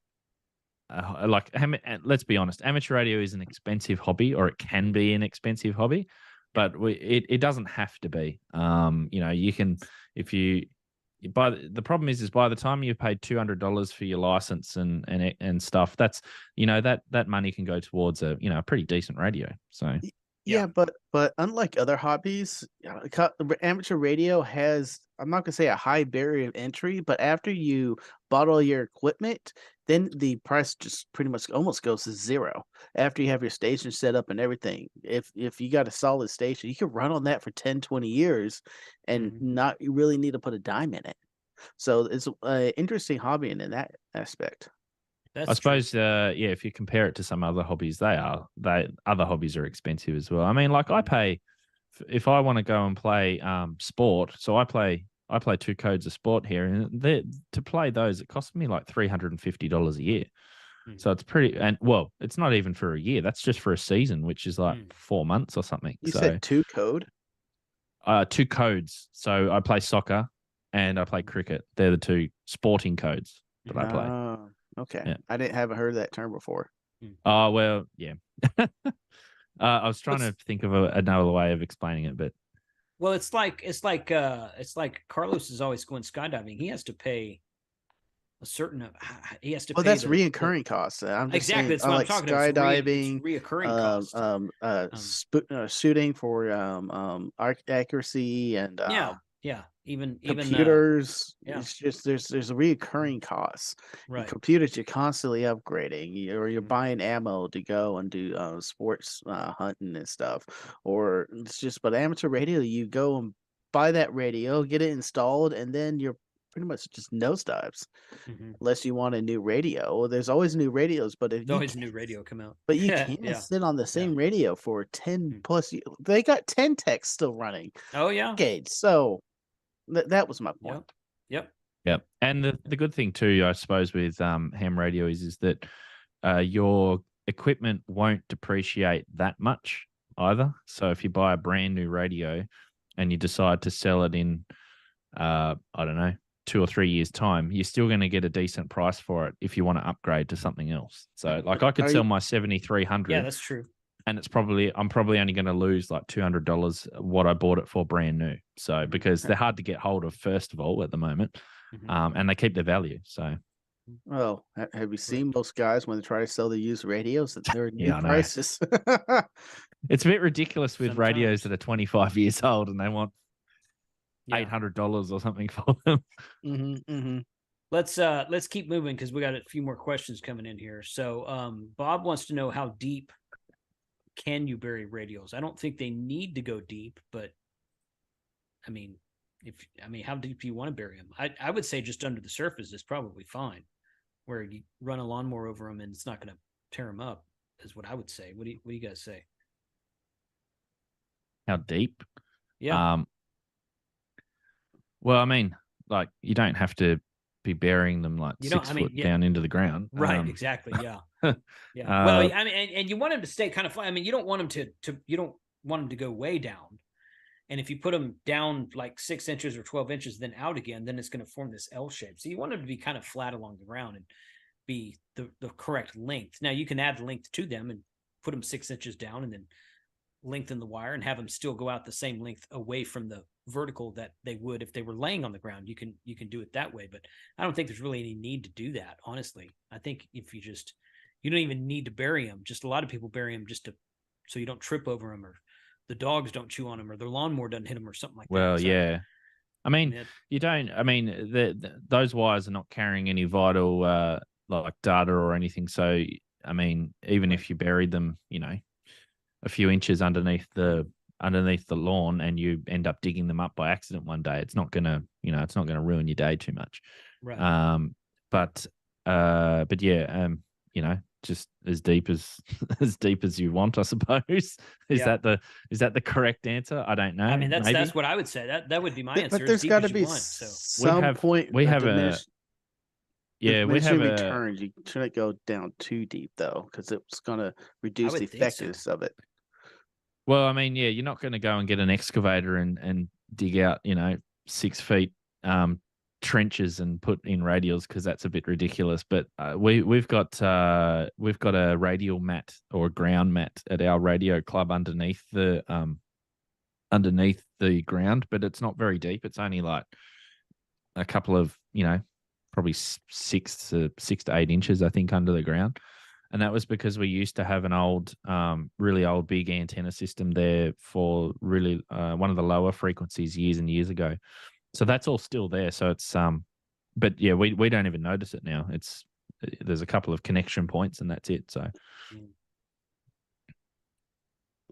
let's be honest, amateur radio is an expensive hobby, or it can be an expensive hobby, but it doesn't have to be. You can, the problem is by the time you've paid $200 for your license and stuff, that's that money can go towards a pretty decent radio. So. Yeah, but unlike other hobbies, amateur radio has, I'm not going to say a high barrier of entry, but after you bought all your equipment, then the price just pretty much almost goes to zero after you have your station set up and everything. If you got a solid station, you can run on that for 10, 20 years and not really need to put a dime in it. So it's an interesting hobby in that aspect. I suppose, if you compare it to some other hobbies, other hobbies are expensive as well. I mean, like, I pay if I want to go and play sport. So I play 2 codes of sport here, and to play those, it costs me like $350 a year. So it's pretty, and well, it's not even for a year. That's just for a season, which is like 4 months or something. You said 2 code? 2 codes. So I play soccer and I play cricket. They're the 2 sporting codes that I play. Okay. Yeah. I haven't heard that term before. Oh, well, yeah. I was trying to think of another way of explaining it, but well, it's like Carlos is always going skydiving. He has to pay a certain. He has to Well, pay that's reoccurring costs. I'm just exactly. saying, That's what I'm like talking about. skydiving, It's reoccurring costs. shooting for accuracy and yeah. Even computers. yeah. It's just there's a reoccurring costs. Right. Computers, you're constantly upgrading, or you're buying ammo to go and do sports hunting and stuff. Or it's just, but amateur radio, you go and buy that radio, get it installed, and then you're pretty much just nosedives. Unless you want a new radio. Well, there's always new radios, but there's always a new radio come out. But you can't sit on the same radio for 10 plus years. They got 10 techs still running. Oh yeah. Decades. So that was my point. Yep. And the good thing too, I suppose, with ham radio is that your equipment won't depreciate that much either. So if you buy a brand new radio and you decide to sell it in, I don't know, 2 or 3 years' time, you're still going to get a decent price for it if you want to upgrade to something else. So, like, I could sell my 7300. Yeah, that's true. And I'm probably only going to lose like $200 what I bought it for brand new. So, because they're hard to get hold of, first of all, at the moment, and they keep their value. So, well, have you seen most guys when they try to sell the used radios that they're new prices? It's a bit ridiculous with radios that are 25 years old and they want $800 or something for them. Let's keep moving because we got a few more questions coming in here. So Bob wants to know, how deep can you bury radios? I don't think they need to go deep, but I mean, how deep do you want to bury them? I would say just under the surface is probably fine, where you run a lawnmower over them and it's not going to tear them up, is what I would say. What do you guys say? How deep? Yeah. Well, I mean, like, you don't have to be burying them like 6 foot down into the ground. Right. Exactly. Yeah. Yeah. Well, I mean, and you want them to stay kind of flat. I mean, you don't want them you don't want them to go way down. And if you put them down like 6 inches or 12 inches, then out again, then it's going to form this L shape. So you want them to be kind of flat along the ground and be the correct length. Now you can add length to them and put them 6 inches down and then lengthen the wire and have them still go out the same length away from the vertical that they would if they were laying on the ground. You can do it that way, but I don't think there's really any need to do that, honestly. I think if you don't even need to bury them. Just a lot of people bury them just so you don't trip over them, or the dogs don't chew on them, or their lawnmower doesn't hit them, or something like that. Well, yeah. I mean, you don't. I mean, those wires are not carrying any vital like data or anything. So, I mean, even if you buried them, a few inches underneath the lawn, and you end up digging them up by accident one day, it's not gonna ruin your day too much. Right. But yeah, just as deep as you want, I suppose. Is that the correct answer? I don't know. I mean, that's what I would say. That would be my answer. But there's got to be some point. We have a return. You shouldn't go down too deep though, because it's going to reduce the effectiveness of it. Well, I mean, yeah, you're not going to go and get an excavator and dig out, 6 feet trenches and put in radials, because that's a bit ridiculous. But we've got a radial mat or a ground mat at our radio club underneath the ground, but it's not very deep. It's only like a couple of, probably 6 to 8 inches, I think, under the ground. And that was because we used to have an old, really old big antenna system there for really one of the lower frequencies years and years ago. So that's all still there. So it's, but yeah, we don't even notice it now. There's a couple of connection points and that's it. So.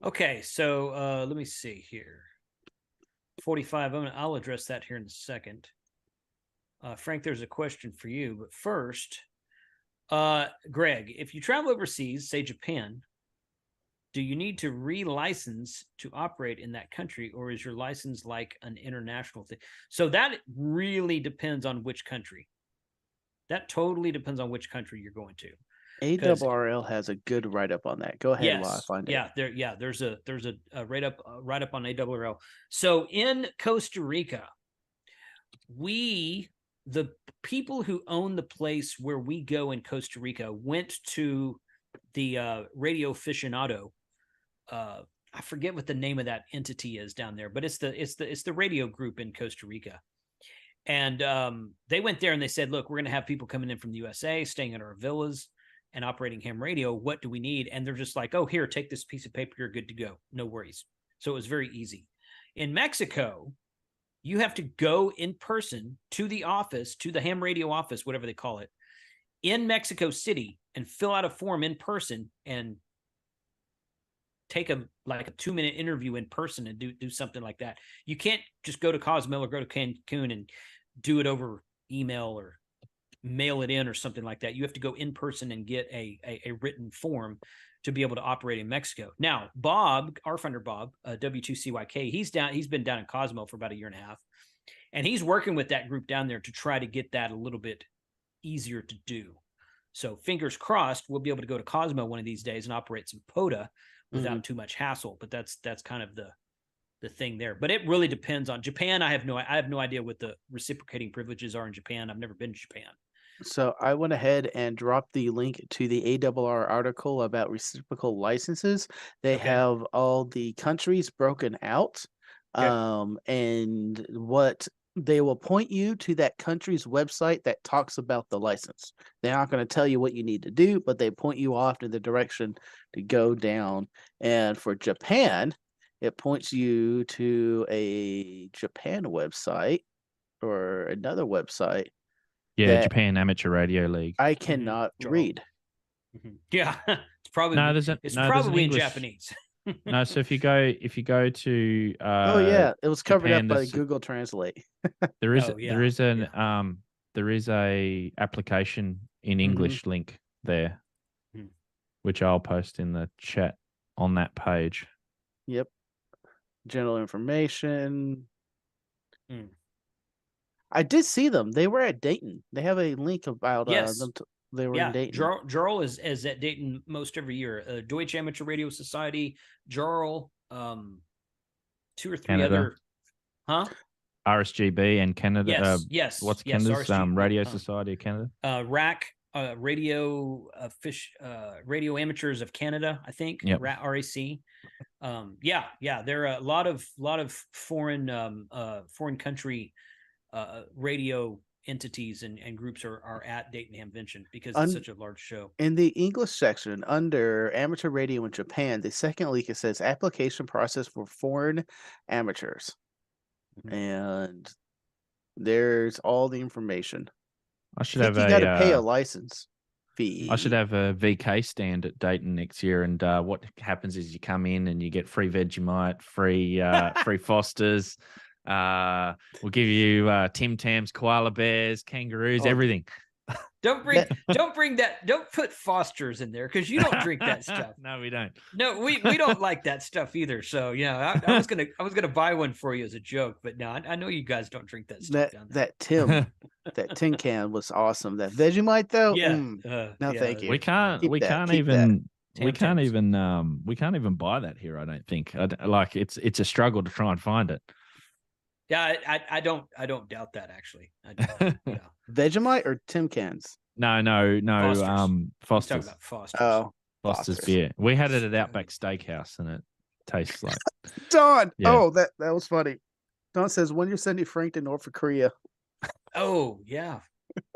Okay. So let me see here. 45. I'll address that here in a second. Frank, there's a question for you, but first, Greg, if you travel overseas, say Japan, do you need to relicense to operate in that country, or is your license like an international thing? So that really depends on which country. That totally depends on which country you're going to. ARRL has a good write-up on that. Go ahead while I find it. Yeah, there's a write-up on ARRL. So in Costa Rica, the people who own the place where we go in Costa Rica went to the Radio Aficionado. I forget what the name of that entity is down there, but it's the radio group in Costa Rica. And they went there and they said, look, we're going to have people coming in from the USA, staying at our villas and operating ham radio. What do we need? And they're just like, oh, here, take this piece of paper. You're good to go. No worries. So it was very easy. In Mexico, you have to go in person to the office, to the ham radio office, whatever they call it, in Mexico City, and fill out a form in person and take a 2-minute interview in person and do something like that. You can't just go to Cozumel or go to Cancun and do it over email or mail it in or something like that. You have to go in person and get a written form to be able to operate in Mexico. Now, Bob, our funder Bob, W2CYK, he's been down in Cozumel for about a year and a half, and he's working with that group down there to try to get that a little bit easier to do. So fingers crossed, we'll be able to go to Cozumel one of these days and operate some POTA without too much hassle. But that's kind of the thing there. But it really depends on Japan. I have no idea what the reciprocating privileges are in Japan. I've never been to Japan. So I went ahead and dropped the link to the ARR article about reciprocal licenses. They have all the countries broken out, and what they will point you to that country's website that talks about the license. They're not going to tell you what you need to do, but they point you off in the direction to go down. And for Japan, it points you to a Japan website or another website. Yeah, Japan Amateur Radio League. I cannot read. Yeah, it's probably there's probably in English... Japanese. No, so if you go to it was covered Japan, up by Google Translate. there is a application in English link there, which I'll post in the chat on that page. Yep. General information. I did see them. They were at Dayton. They have a link about them. They were in Dayton. Jarl is at Dayton most every year. Deutsche Amateur Radio Society, Jarl, 2 or 3 Canada. other, RSGB and Canada. Yes. What's Canada's RSGB, Radio Society of Canada? RAC, Radio Amateurs of Canada, I think. Yep. RAC. There are a lot of foreign country radio entities and groups are at Dayton Hamvention because it's such a large show. In the English section under amateur radio in Japan, the second link, it says application process for foreign amateurs. And there's all the information. I should have you got to pay a license fee. I should have a VK stand at Dayton next year. And what happens is you come in and you get free Vegemite, free Fosters. We'll give you Tim Tams, koala bears, kangaroos, everything. Don't put Fosters in there because you don't drink that stuff. No, we don't. No, we don't like that stuff either. So yeah, I was gonna buy one for you as a joke, but no, I know you guys don't drink that stuff down there. That tin can was awesome. That Vegemite though, thank you. We can't even buy that here. I don't think. It's a struggle to try and find it. Yeah, I don't doubt that actually. I don't, yeah. Vegemite or Tim cans? No. Foster's. Talking about Foster's. Oh, Foster's beer. We had it at Outback Steakhouse, and it tastes like. Don. Yeah. Oh, that was funny. Don says, when you're sending Frank to North Korea. Oh yeah.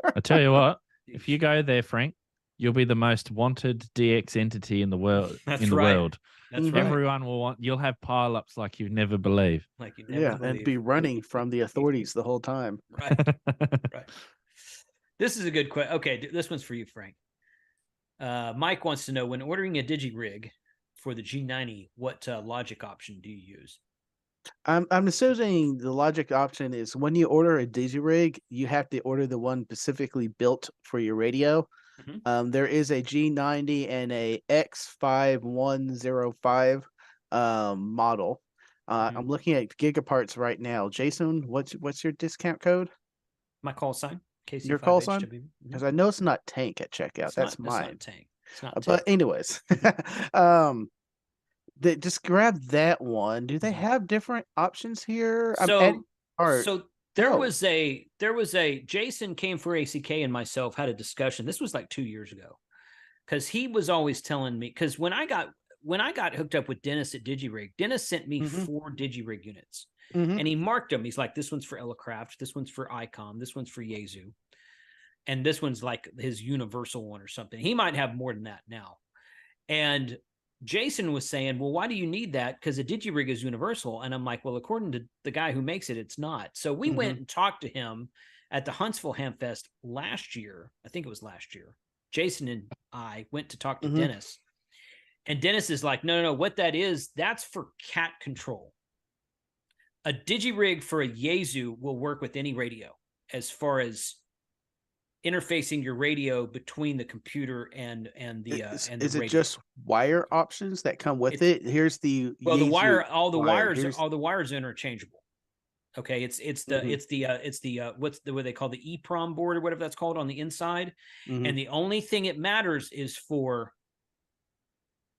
I tell you what, if you go there, Frank, you'll be the most wanted DX entity in the world. That's right. That's right. Everyone will want. You'll have pileups like you'd never believe. And be running from the authorities the whole time. Right. This is a good question. Okay, this one's for you, Frank. Mike wants to know, when ordering a DigiRig for the G90, what logic option do you use? I'm assuming the logic option is when you order a DigiRig, you have to order the one specifically built for your radio. There is a G90 and a X5105 model. I'm looking at Gigaparts right now. Jason, what's your discount code? My call sign. Your call sign? Because I know it's not tank at checkout. That's mine. It's not tank. It's not tank. But anyways, just grab that one. Do they have different options here? So There was a Jason came for ACK and myself had a discussion. This was like 2 years ago, because he was always telling me, because when I got hooked up with Dennis at DigiRig, Dennis sent me 4 DigiRig units, and he marked them. He's like, this one's for Elecraft, this one's for ICOM, this one's for Yaesu, and this one's like his universal one or something. He might have more than that now. And Jason was saying, well, why do you need that? Because a DigiRig is universal. And I'm like, well, according to the guy who makes it, it's not. So we went and talked to him at the Huntsville Hamfest last year. I think it was last year. Jason and I went to talk to Dennis. And Dennis is like, no, what that is, that's for cat control. A DigiRig for a Yaesu will work with any radio as far as interfacing your radio between the computer and the and the is it radio. Just wire options that come with it? Here's the well, the wire, all the wire. wires are interchangeable. Okay, it's the what's the what they call the EEPROM board or whatever that's called on the inside, and the only thing it matters is for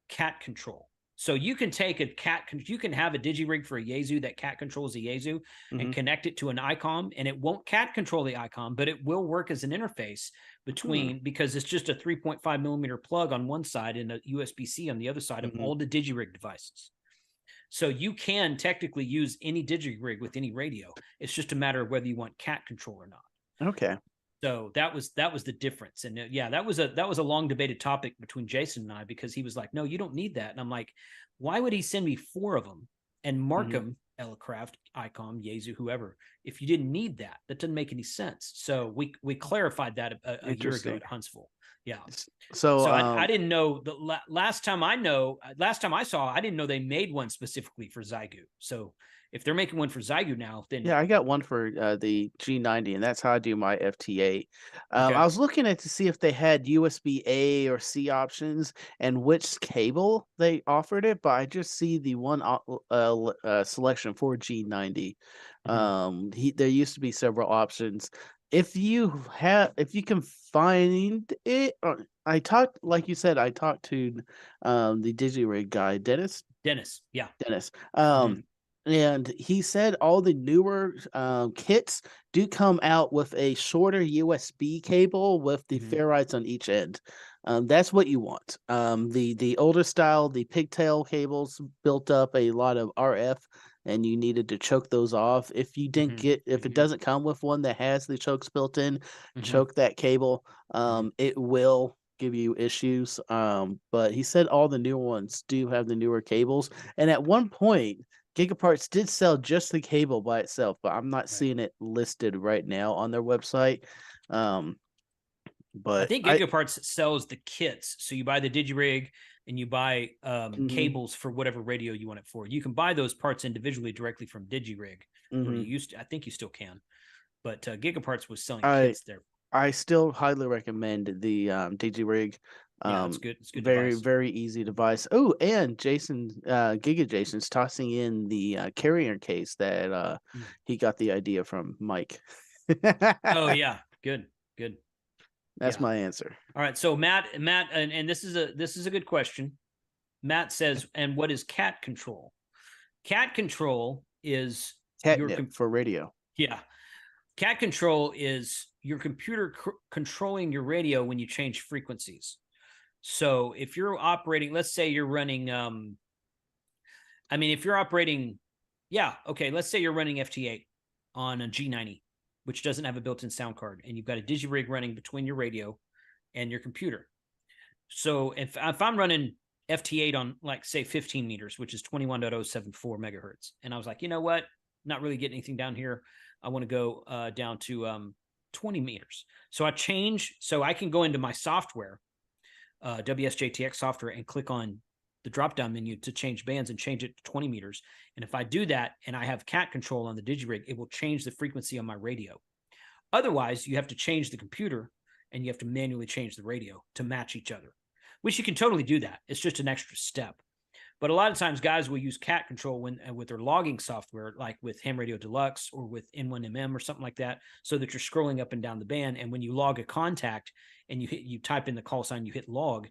cat control. So you can take you can have a DigiRig for a Yaesu that cat controls a Yaesu and connect it to an ICOM, and it won't cat control the ICOM, but it will work as an interface between, because it's just a 3.5 millimeter plug on one side and a USB-C on the other side of all the DigiRig devices. So you can technically use any DigiRig with any radio. It's just a matter of whether you want cat control or not. Okay. So that was the difference. And yeah, that was a long debated topic between Jason and I, because he was like, no, you don't need that. And I'm like, why would he send me 4 of them and mark them Elecraft, ICOM, Yaesu, whoever, if you didn't need that? That doesn't make any sense. So we clarified that a year ago at Huntsville. Yeah. So I didn't know last time I saw, I didn't know they made one specifically for Zygu. So if they're making one for Zygu now, then yeah, I got one for the G90, and that's how I do my FTA. I was looking at to see if they had USB A or C options and which cable they offered it, but I just see the one selection for G90. There used to be several options. If you can find it, I talked to the DigiRig guy, Dennis. Yeah. Dennis. And he said all the newer kits do come out with a shorter USB cable with the ferrites on each end. That's what you want. The older style, the pigtail cables built up a lot of RF, and you needed to choke those off. If you didn't if it doesn't come with one that has the chokes built in, choke that cable. It will give you issues. But he said all the newer ones do have the newer cables. And at one point, Gigaparts did sell just the cable by itself, but I'm not seeing it listed right now on their website. But I think Gigaparts sells the kits. So you buy the DigiRig and you buy cables for whatever radio you want it for. You can buy those parts individually directly from DigiRig. Or you used to, I think you still can. But Gigaparts was selling kits there. I still highly recommend the DigiRig. It's good. It's good. Very, device. very easy device. Oh, and Jason, Giga Jason's tossing in the carrier case that he got the idea from Mike. Oh yeah, good. That's my answer. All right, so Matt, and this is a good question. Matt says, and what is cat control? Cat control is catnip for radio. Yeah, cat control is your computer controlling your radio when you change frequencies. So if you're operating, let's say you're running, let's say you're running FTA on a G90, which doesn't have a built-in sound card, and you've got a DigiRig running between your radio and your computer. So if I'm running FT8 on, like, say 15 meters, which is 21.074 megahertz, and I was like, you know what, not really getting anything down here. I want to go down to 20 meters. So I can go into my software, WSJTX software, and click on the drop-down menu to change bands and change it to 20 meters. And if I do that and I have cat control on the DigiRig, it will change the frequency on my radio. Otherwise, you have to change the computer and you have to manually change the radio to match each other, which you can totally do that. It's just an extra step. But a lot of times guys will use cat control with their logging software, like with Ham Radio Deluxe or with N1MM or something like that, so that you're scrolling up and down the band. And when you log a contact and you type in the call sign, you hit log,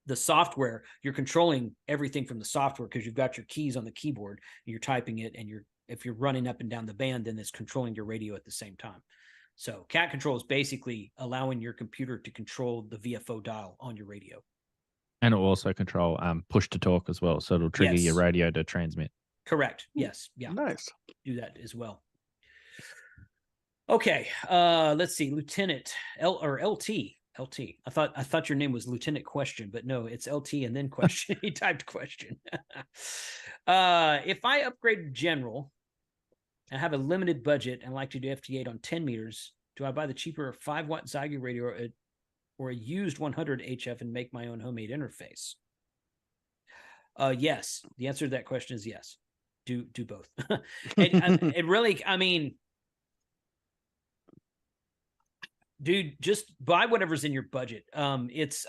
the software, you're controlling everything from the software because you've got your keys on the keyboard and you're typing it and if you're running up and down the band, then it's controlling your radio at the same time. So cat control is basically allowing your computer to control the VFO dial on your radio. And it'll also control push to talk as well. So it'll trigger your radio to transmit. Correct. Yes. Yeah. Nice. Do that as well. Okay. Let's see. Lieutenant LT. I thought your name was Lieutenant Question, but no, it's LT and then question. He typed question. If I upgrade to General and have a limited budget and like to do FT8 on 10 meters, do I buy the cheaper 5-watt Zygo radio or a used 100 HF and make my own homemade interface? Yes. The answer to that question is yes. Do both. It really, I mean, dude, just buy whatever's in your budget. It's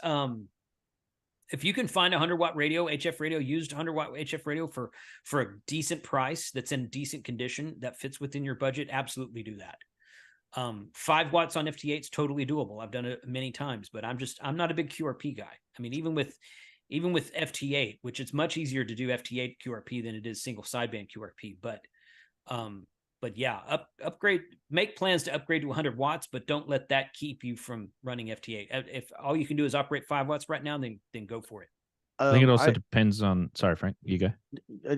if you can find a 100-watt radio, HF radio, used 100-watt HF radio for a decent price that's in decent condition that fits within your budget, absolutely do that. 5 watts on FT8 is totally doable. I've done it many times, but I'm not a big QRP guy. I mean, even with FT8, which it's much easier to do FT8 QRP than it is single sideband QRP, but yeah, upgrade, make plans to upgrade to 100 watts, but don't let that keep you from running FT8. If all you can do is operate 5 watts right now, then go for it. I think it also depends on, sorry, Frank, you go.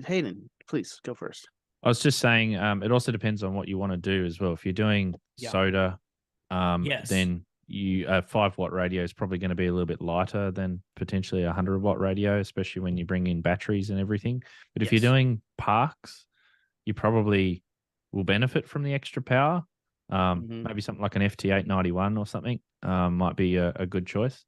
Hayden, please go first. I was just saying, it also depends on what you want to do as well. If you're doing soda, yes, then a 5-watt radio is probably going to be a little bit lighter than potentially a 100-watt radio, especially when you bring in batteries and everything. But if you're doing parks, you probably will benefit from the extra power. Maybe something like an FT891 or something might be a good choice.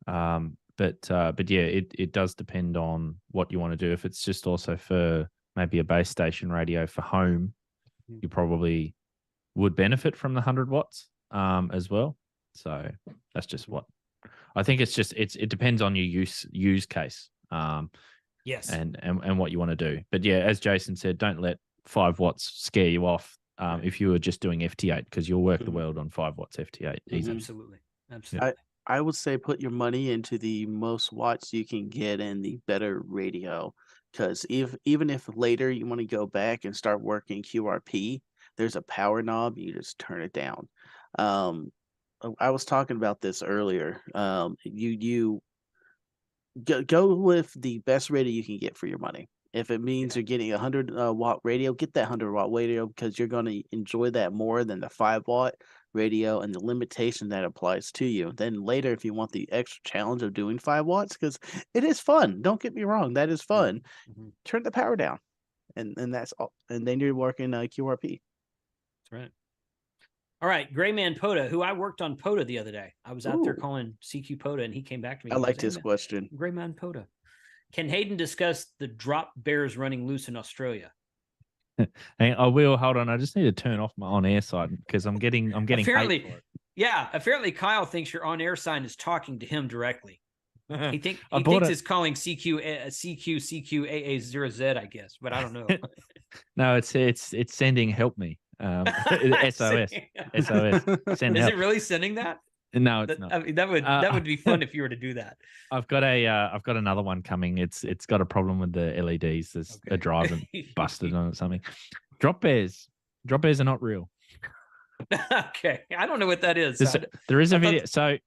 But yeah, it does depend on what you want to do. If it's just also for maybe a base station radio for home, you probably would benefit from the 100 watts as well. So that's just what I think. It's just it depends on your use case. Yes, and what you want to do. But yeah, as Jason said, don't let 5 watts scare you off if you were just doing FT8, because you'll work the world on 5 watts FT8 easy. Absolutely. I would say put your money into the most watts you can get and the better radio, because even if later you want to go back and start working QRP, there's a power knob, you just turn it down. I was talking about this earlier. You go with the best radio you can get for your money. If it means you're getting a 100-watt radio, get that 100-watt radio, because you're going to enjoy that more than the 5-watt radio and the limitation that applies to you. Then later, if you want the extra challenge of doing 5 watts, because it is fun. Don't get me wrong, that is fun. Turn the power down, and that's all. And then you're working QRP. That's right. All right, Grayman Poda, who I worked on Poda the other day. I was out there calling CQ Poda, and he came back to me. I liked his question. Grayman Poda. Can Hayden discuss the drop bears running loose in Australia? I will. Hold on. I just need to turn off my on-air sign because I'm getting apparently, hate for it. Yeah, apparently Kyle thinks your on-air sign is talking to him directly. He thinks it's calling CQAA0Z, I guess, but I don't know. No, it's sending help me. SOS. SOS. Send is help. it really sending that? No, it's not. I mean, that would be fun if you were to do that. I've got another one coming. It's got a problem with the LEDs. There's a driver busted on it. Something. Drop bears are not real. Okay, I don't know what that is. There is a video. So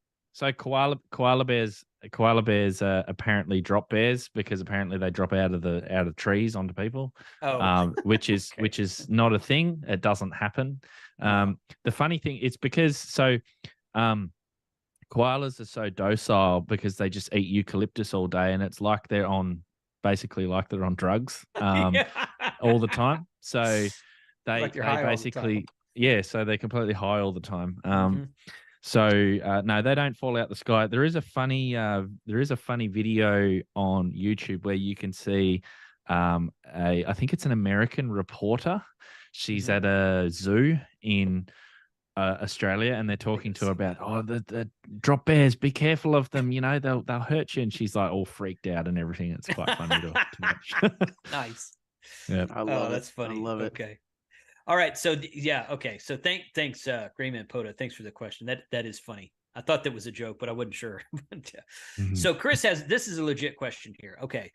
koala bears apparently drop bears because apparently they drop out of trees onto people. Which is not a thing. It doesn't happen. The funny thing is because koalas are so docile because they just eat eucalyptus all day, and it's like they're on drugs all the time. So they basically so they're completely high all the time. So no, they don't fall out the sky. There is a funny video on YouTube where you can see I think it's an American reporter. She's at a zoo in Australia, and they're talking to her about the drop bears. Be careful of them. You know they'll hurt you. And she's like all freaked out and everything. It's quite funny to watch. Nice. Yeah, I love it. That's funny. I love it. Okay. All right. So okay. So thanks, Grayman Poda. Thanks for the question. That is funny. I thought that was a joke, but I wasn't sure. So Chris this is a legit question here. Okay.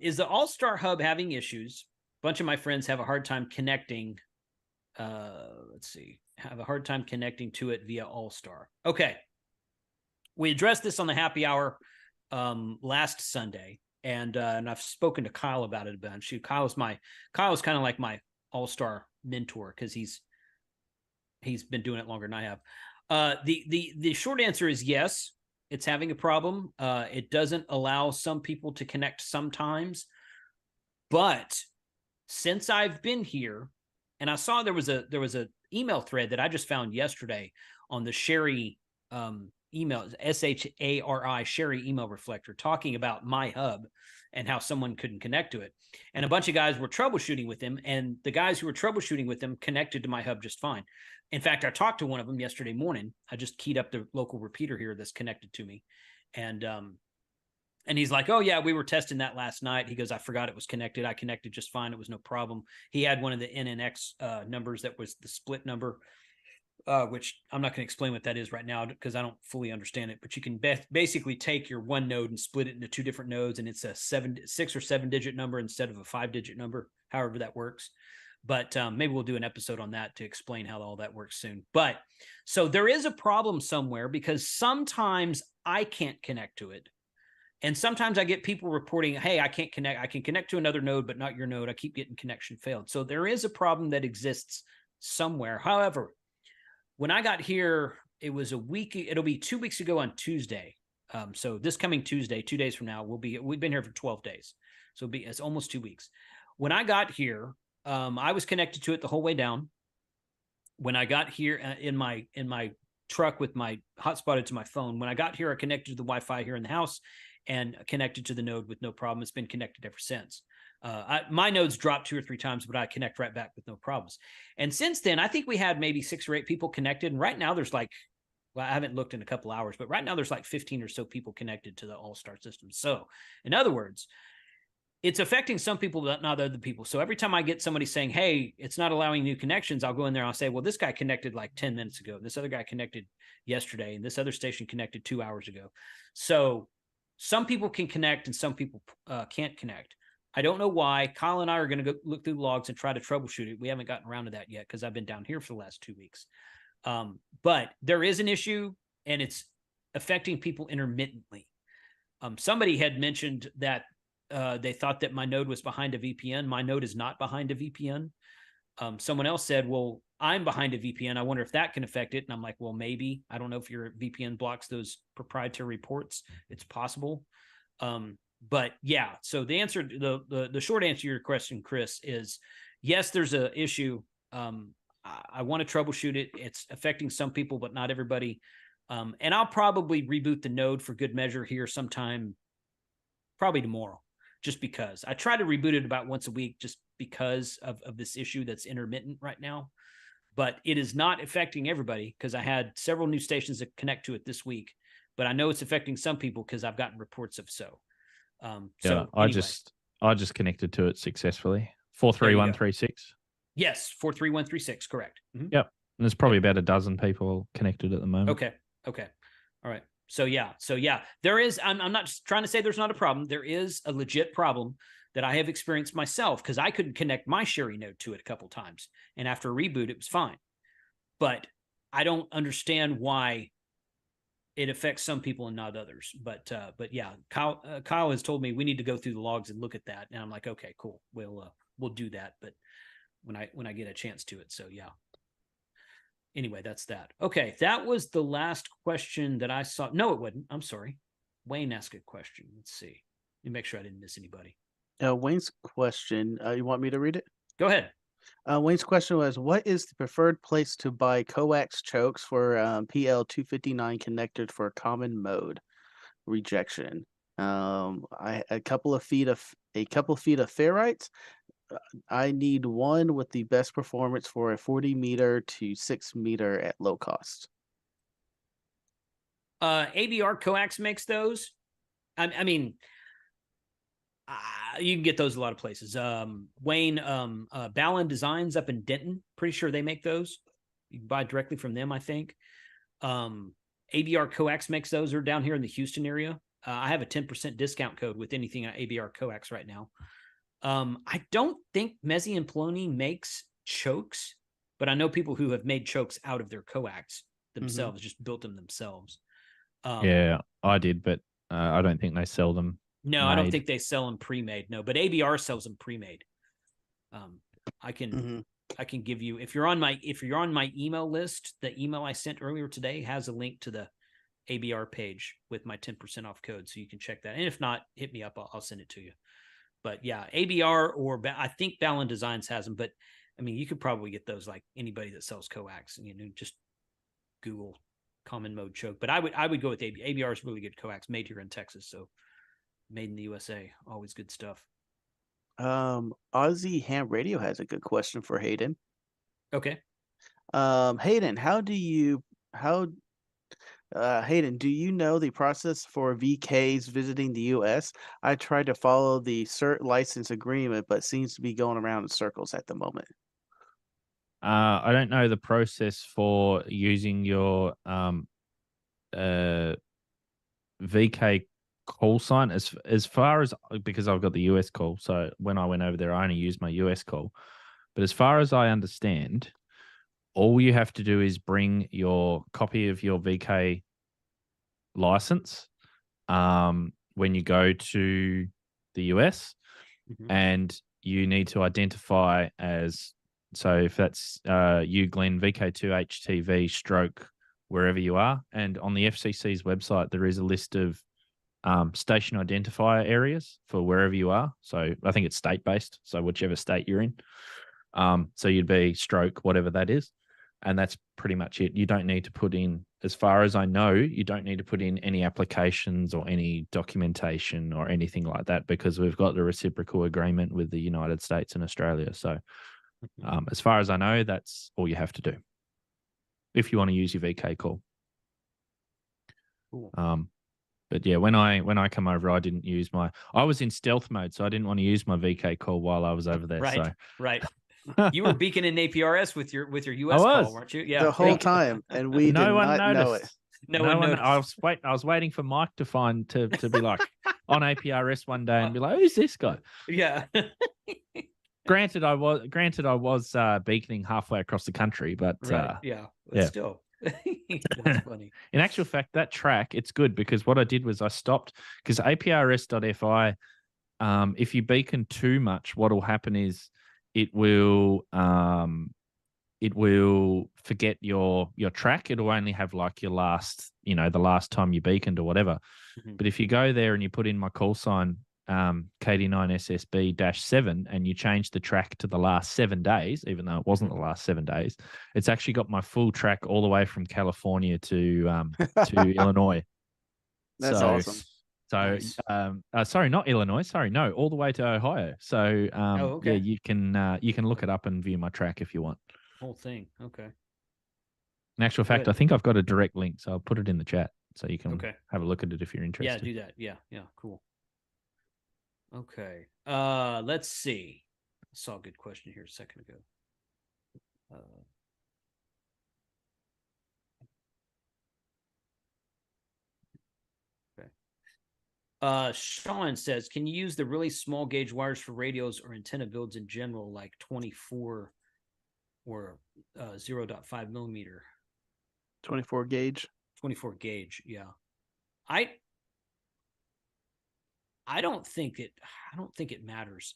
Is the All-Star Hub having issues, bunch of my friends have a hard time connecting. Let's see, have a hard time connecting to it via All-Star. Okay. We addressed this on the happy hour last Sunday, and I've spoken to Kyle about it a bunch. Kyle's kind of like my All-Star mentor because he's been doing it longer than I have. The short answer is yes, it's having a problem. It doesn't allow some people to connect sometimes, but since I've been here, and I saw there was a email thread that I just found yesterday on the Sherry email, SHARI, Sherry email reflector, talking about my hub and how someone couldn't connect to it. And a bunch of guys were troubleshooting with him, and the guys who were troubleshooting with him connected to my hub just fine. In fact, I talked to one of them yesterday morning. I just keyed up the local repeater here that's connected to me. And he's like, oh yeah, we were testing that last night. He goes, I forgot it was connected. I connected just fine. It was no problem. He had one of the NNX numbers that was the split number, which I'm not going to explain what that is right now because I don't fully understand it, but you can basically take your one node and split it into two different nodes, and it's a 6 or 7 digit number instead of a 5-digit number, however that works. But maybe we'll do an episode on that to explain how all that works soon. But so there is a problem somewhere because sometimes I can't connect to it. And sometimes I get people reporting, hey, I can't connect. I can connect to another node, but not your node. I keep getting connection failed. So there is a problem that exists somewhere. However, when I got here, it was it'll be 2 weeks ago on Tuesday. So this coming Tuesday, 2 days from now, we've been here for 12 days. So it's almost 2 weeks. When I got here, I was connected to it the whole way down. When I got here in my truck with my hotspotted to my phone, when I got here, I connected to the Wi-Fi here in the house and connected to the node with no problem. It's been connected ever since. My nodes dropped 2 or 3 times, but I connect right back with no problems. And since then, I think we had maybe 6 or 8 people connected. And right now there's I haven't looked in a couple hours, but right now there's 15 or so people connected to the All-Star system. So in other words, it's affecting some people, but not other people. So every time I get somebody saying, hey, it's not allowing new connections, I'll go in there and I'll say, well, this guy connected 10 minutes ago. This other guy connected yesterday, and this other station connected 2 hours ago. So some people can connect and some people can't connect. I don't know why. Kyle and I are going to go look through the logs and try to troubleshoot it. We haven't gotten around to that yet because I've been down here for the last 2 weeks. But there is an issue, and it's affecting people intermittently. Somebody had mentioned that they thought that my node was behind a VPN. My node is not behind a VPN. Someone else said, well, I'm behind a VPN. I wonder if that can affect it. And I'm like, well, maybe. I don't know if your VPN blocks those proprietary reports. It's possible. But yeah, so the answer, the short answer to your question, Chris, is yes, there's an issue. I want to troubleshoot it. It's affecting some people, but not everybody. And I'll probably reboot the node for good measure here sometime, probably tomorrow, just because I try to reboot it about once a week, just because of this issue that's intermittent right now. But it is not affecting everybody because I had several new stations that connect to it this week. But I know it's affecting some people because I've gotten reports of so. So anyway. I just connected to it successfully. 43136. Yes, 43136, correct. Mm-hmm. Yep. And there's probably about a dozen people connected at the moment. Okay. All right. So yeah, there is, I'm not trying to say there's not a problem. There is a legit problem that I have experienced myself because I couldn't connect my Sherry node to it a couple times. And after a reboot, it was fine. But I don't understand why it affects some people and not others. But yeah, Kyle has told me we need to go through the logs and look at that. And I'm like, okay, cool. We'll do that. But when I get a chance to it. So yeah. Anyway, that's that. Okay, that was the last question that I saw. No, it wasn't. I'm sorry. Wayne asked a question. Let's see. Let me make sure I didn't miss anybody. Wayne's question, you want me to read it? Go ahead. Wayne's question was, what is the preferred place to buy coax chokes for PL259 connected for common mode rejection? A couple of feet of ferrites. I need one with the best performance for a 40 meter to 6 meter at low cost. ABR coax makes those. I mean, you can get those a lot of places. Wayne, Ballon Designs up in Denton, pretty sure they make those. You can buy directly from them, I think. ABR coax makes those. Are down here in the Houston area. I have a 10% discount code with anything on ABR coax right now. I don't think Mezzi and Poloni makes chokes, but I know people who have made chokes out of their coax themselves, just built them themselves. Yeah, I did, but I don't think they sell them. No, I don't think they sell them pre-made. No, but ABR sells them pre-made. I can give you, if you're on my email list, the email I sent earlier today has a link to the ABR page with my 10% off code, so you can check that. And if not, hit me up. I'll send it to you. But yeah, ABR, or I think Ballon Designs has them. But I mean, you could probably get those like anybody that sells coax. You know, just Google common mode choke. But I would go with ABR. ABR is really good coax, made here in Texas, so made in the USA. Always good stuff. Aussie Ham Radio has a good question for Hayden. Okay. Hayden, Hayden, do you know the process for VKs visiting the US? I tried to follow the CERT license agreement, but seems to be going around in circles at the moment. I don't know the process for using your VK call sign as far as, because I've got the US call. So when I went over there, I only used my US call. But as far as I understand, all you have to do is bring your copy of your VK license when you go to the US, and you need to identify as, so if that's you, Glenn, VK7HH stroke wherever you are. And on the FCC's website, there is a list of station identifier areas for wherever you are. So I think it's state-based, so whichever state you're in. So you'd be stroke, whatever that is. And that's pretty much it. You don't need to put in, as far as I know, you don't need to put in any applications or any documentation or anything like that, because we've got the reciprocal agreement with the United States and Australia. So as far as I know, that's all you have to do if you want to use your VK call. Cool. But yeah, when I come over, I didn't use I was in stealth mode, so I didn't want to use my VK call while I was over there. Right, so. right. You were beaconing APRS with your US call, weren't you? Yeah, the whole time, and we did not know it. No one noticed. I was waiting for Mike to be like on APRS one day and be like, "Who's this guy?" Yeah. Granted, I was beaconing halfway across the country, but right. But still, that's funny. In actual fact, that track, it's good, because what I did was I stopped, because APRS.fi, if you beacon too much, what will happen is it will forget your track. It'll only have like your last, the last time you beaconed or whatever. But if you go there and you put in my call sign, KD9SSB-7, and you change the track to the last 7 days, even though it wasn't the last 7 days, it's actually got my full track all the way from California to Illinois. That's awesome. So, nice. Sorry, not Illinois. Sorry, no, all the way to Ohio. So, okay. Yeah, you can look it up and view my track if you want. Whole thing, okay. In actual fact, I think I've got a direct link, so I'll put it in the chat so you can have a look at it if you're interested. Yeah, do that. Yeah, cool. Okay, let's see. I saw a good question here a second ago. Sean says, can you use the really small gauge wires for radios or antenna builds in general, like 24 or 0.5 millimeter? 24 gauge. 24 gauge, yeah. I don't think it matters.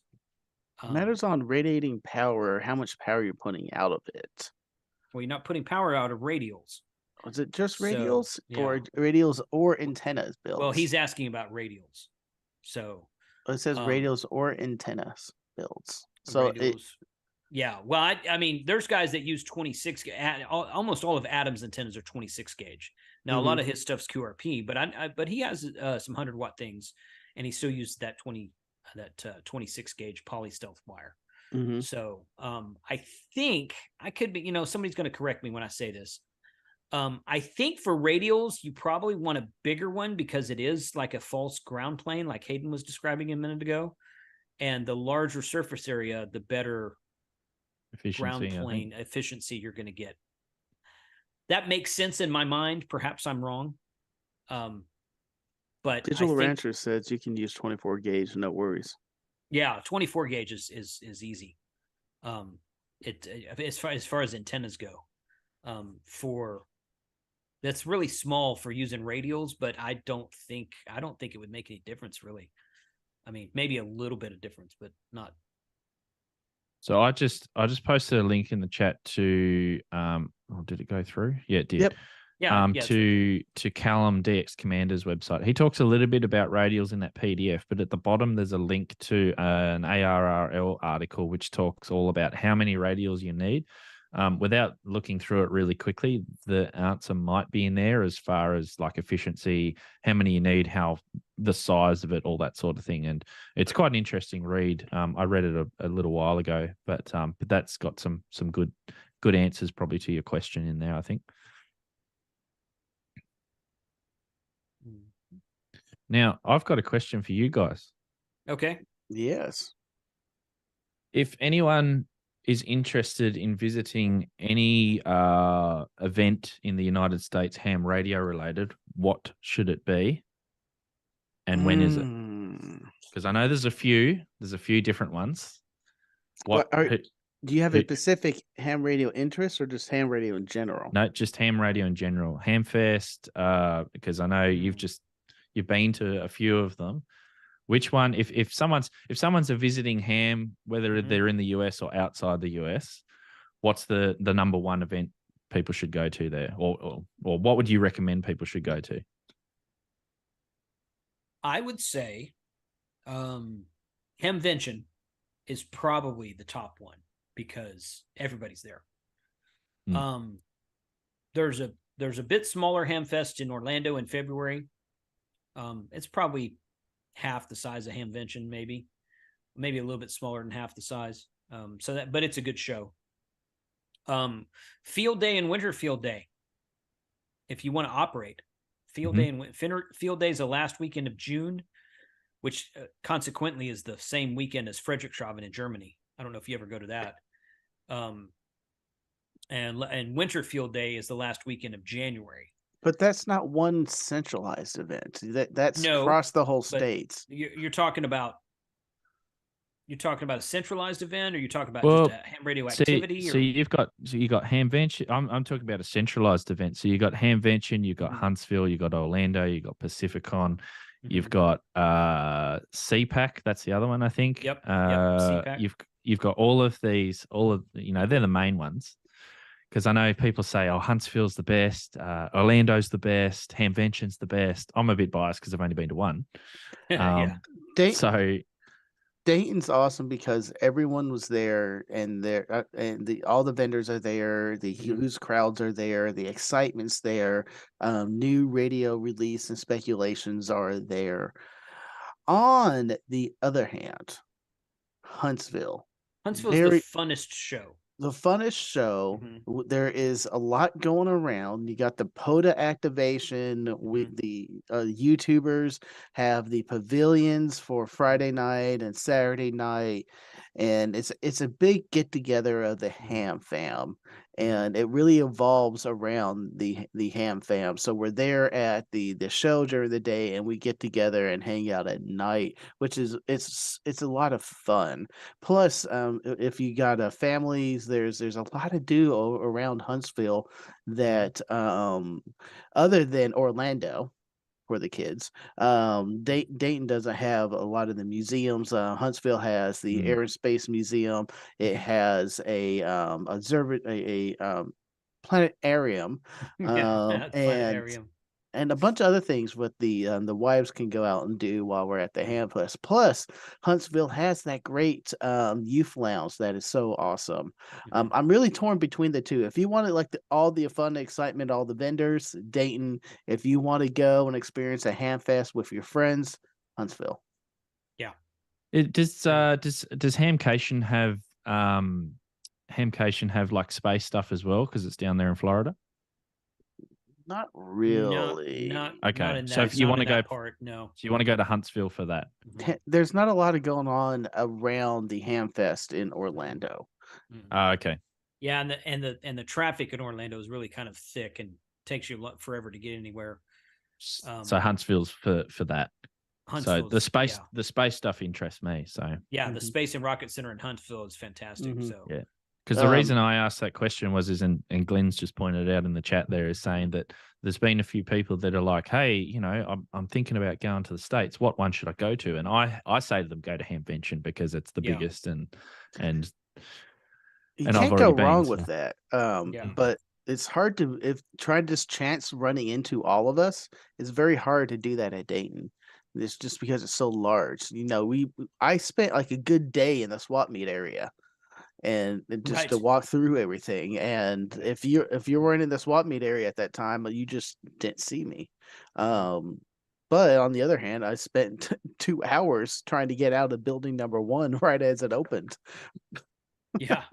It matters on radiating power, how much power you're putting out of it. Well, you're not putting power out of radials. Was it just radials or radials or antennas builds? Well, he's asking about radials. So it says radials or antennas builds. So well, I mean, there's guys that use 26. Almost all of Adam's antennas are 26 gauge. Now, a lot of his stuff's QRP, but he has some 100-watt things, and he still uses that 26 gauge poly stealth wire. So I think I could be, somebody's going to correct me when I say this. I think for radials, you probably want a bigger one because it is like a false ground plane, like Hayden was describing a minute ago. And the larger surface area, the better ground plane efficiency you're going to get. That makes sense in my mind. Perhaps I'm wrong. But Digital Rancher says you can use 24 gauge, no worries. Yeah, 24 gauge is easy. It as far as antennas go, for that's really small for using radials, but I don't think it would make any difference really. I mean, maybe a little bit of difference, but not. So I just posted a link in the chat to did it go through? Yeah, it did. Yep. Yeah, to Callum DX Commander's website. He talks a little bit about radials in that PDF, but at the bottom there's a link to an ARRL article which talks all about how many radials you need. Without looking through it really quickly, the answer might be in there as far as like efficiency, how many you need, how the size of it, all that sort of thing. And it's quite an interesting read. I read it a little while ago, but that's got some good answers probably to your question in there, I think. Now, I've got a question for you guys. Okay. Yes. If anyone is interested in visiting any event in the United States ham radio related, what should it be? And when is it? Because I know there's a few different ones. Do you have a specific ham radio interest or just ham radio in general? No, just ham radio in general. Hamfest, because I know you've been to a few of them. Which one, if someone's a visiting ham, whether they're in the US or outside the US, what's the number one event people should go to there? Or what would you recommend people should go to? I would say Hamvention is probably the top one because everybody's there. There's a bit smaller Hamfest in Orlando in February. It's probably half the size of Hamvention, maybe a little bit smaller than half the size. But it's a good show. Field Day and Winter Field Day, if you want to operate. Field Day and Field Day is the last weekend of June, which consequently is the same weekend as Friedrichshafen in Germany. I don't know if you ever go to that. And Winter Field Day is the last weekend of January. But that's not one centralized event. That's across the whole states. You're talking about a centralized event, or you're talking about just a ham radio activity? So you got Hamvention. I'm talking about a centralized event. So you got Hamvention, you got Huntsville, you got Orlando, you got Pacificon, you've got CPAC. That's the other one, I think. Yep. CPAC. You've got all of these. They're the main ones. Because I know people say, "Oh, Huntsville's the best, Orlando's the best, Hamvention's the best." I'm a bit biased because I've only been to one. Dayton's awesome because everyone was there, and all the vendors are there, the huge crowds are there, the excitement's there, new radio release and speculations are there. On the other hand, Huntsville's the funnest show. The funnest show. There is a lot going around. You got the POTA activation. The YouTubers have the pavilions for Friday night and Saturday night, and it's a big get together of the ham fam, and it really evolves around the ham fam. So we're there at the show during the day, and we get together and hang out at night, which is it's a lot of fun. Plus, if you got families, there's a lot to do around Huntsville that other than Orlando for the kids. Dayton doesn't have a lot of the museums. Huntsville has the Air and Space Museum. It has a planetarium, planetarium. And a bunch of other things with the wives can go out and do while we're at the Hamfest. Plus, Huntsville has that great youth lounge that is so awesome. I'm really torn between the two. If you wanted like all the fun, excitement, all the vendors, Dayton. If you want to go and experience a Hamfest with your friends, Huntsville. Yeah. Does Hamcation have like space stuff as well because it's down there in Florida? Not really. Okay. So if you want to go no. So you want to go to Huntsville for that? There's not a lot of going on around the Hamfest in Orlando. Okay. Yeah, and the traffic in Orlando is really kind of thick and takes you forever to get anywhere. So Huntsville's for that. So the space stuff interests me. So the Space and Rocket Center in Huntsville is fantastic. So yeah, because the reason I asked that question was, and Glenn's just pointed out in the chat there, is saying that there's been a few people that are like, hey, you know, I'm thinking about going to the States. What one should I go to? And I say to them, go to Hamvention because it's the biggest and you and can't I've already go wrong been, with that. But it's hard to try just chance running into all of us. It's very hard to do that at Dayton. It's just because it's so large. You know, I spent like a good day in the swap meet area, and just to walk through everything. And if you weren't in the swap meet area at that time, you just didn't see me. But on the other hand, I spent 2 hours trying to get out of building number 1 right as it opened. Yeah.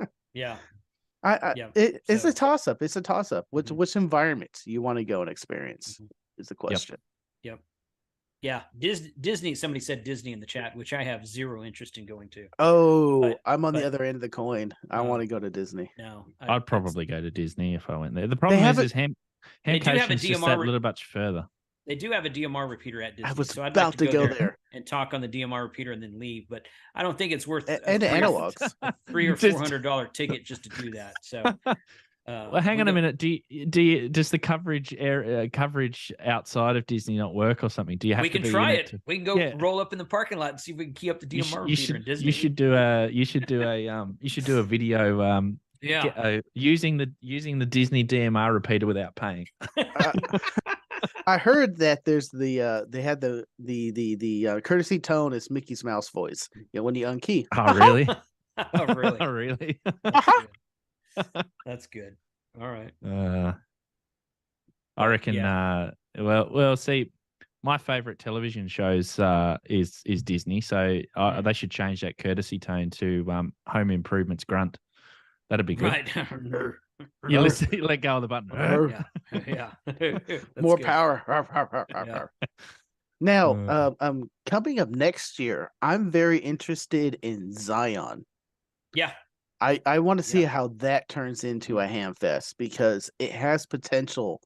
It's a toss up. It's a toss up. Which environment you want to go and experience is the question. Yep. Yeah, Disney. Somebody said Disney in the chat, which I have zero interest in going to. But I'm on the other end of the coin. I want to go to Disney. No, I'd probably go to Disney if I went there. The problem is Hamcation's just that little much further. They do have a DMR repeater at Disney. I was I'd about like to go there and talk on the DMR repeater and then leave, but I don't think it's worth and analogs $300 or $400 ticket just to do that. So. Well, hang on a minute. Does the coverage outside of Disney not work or something? Do you have we to can be try in it? We can go roll up in the parking lot and see if we can key up the DMR repeater in Disney. You should do a video using the Disney DMR repeater without paying. I heard that there's they had the courtesy tone is Mickey's Mouse voice. When you unkey. Oh really? Oh really? Oh really? That's good. All right. I reckon. Well. See, my favorite television shows is Disney, so they should change that courtesy tone to Home Improvement's grunt. That'd be good. Right. You let go of the button. Yeah. More good. Power. Now, coming up next year, I'm very interested in Zion. Yeah. I want to see how that turns into a Hamfest because it has potential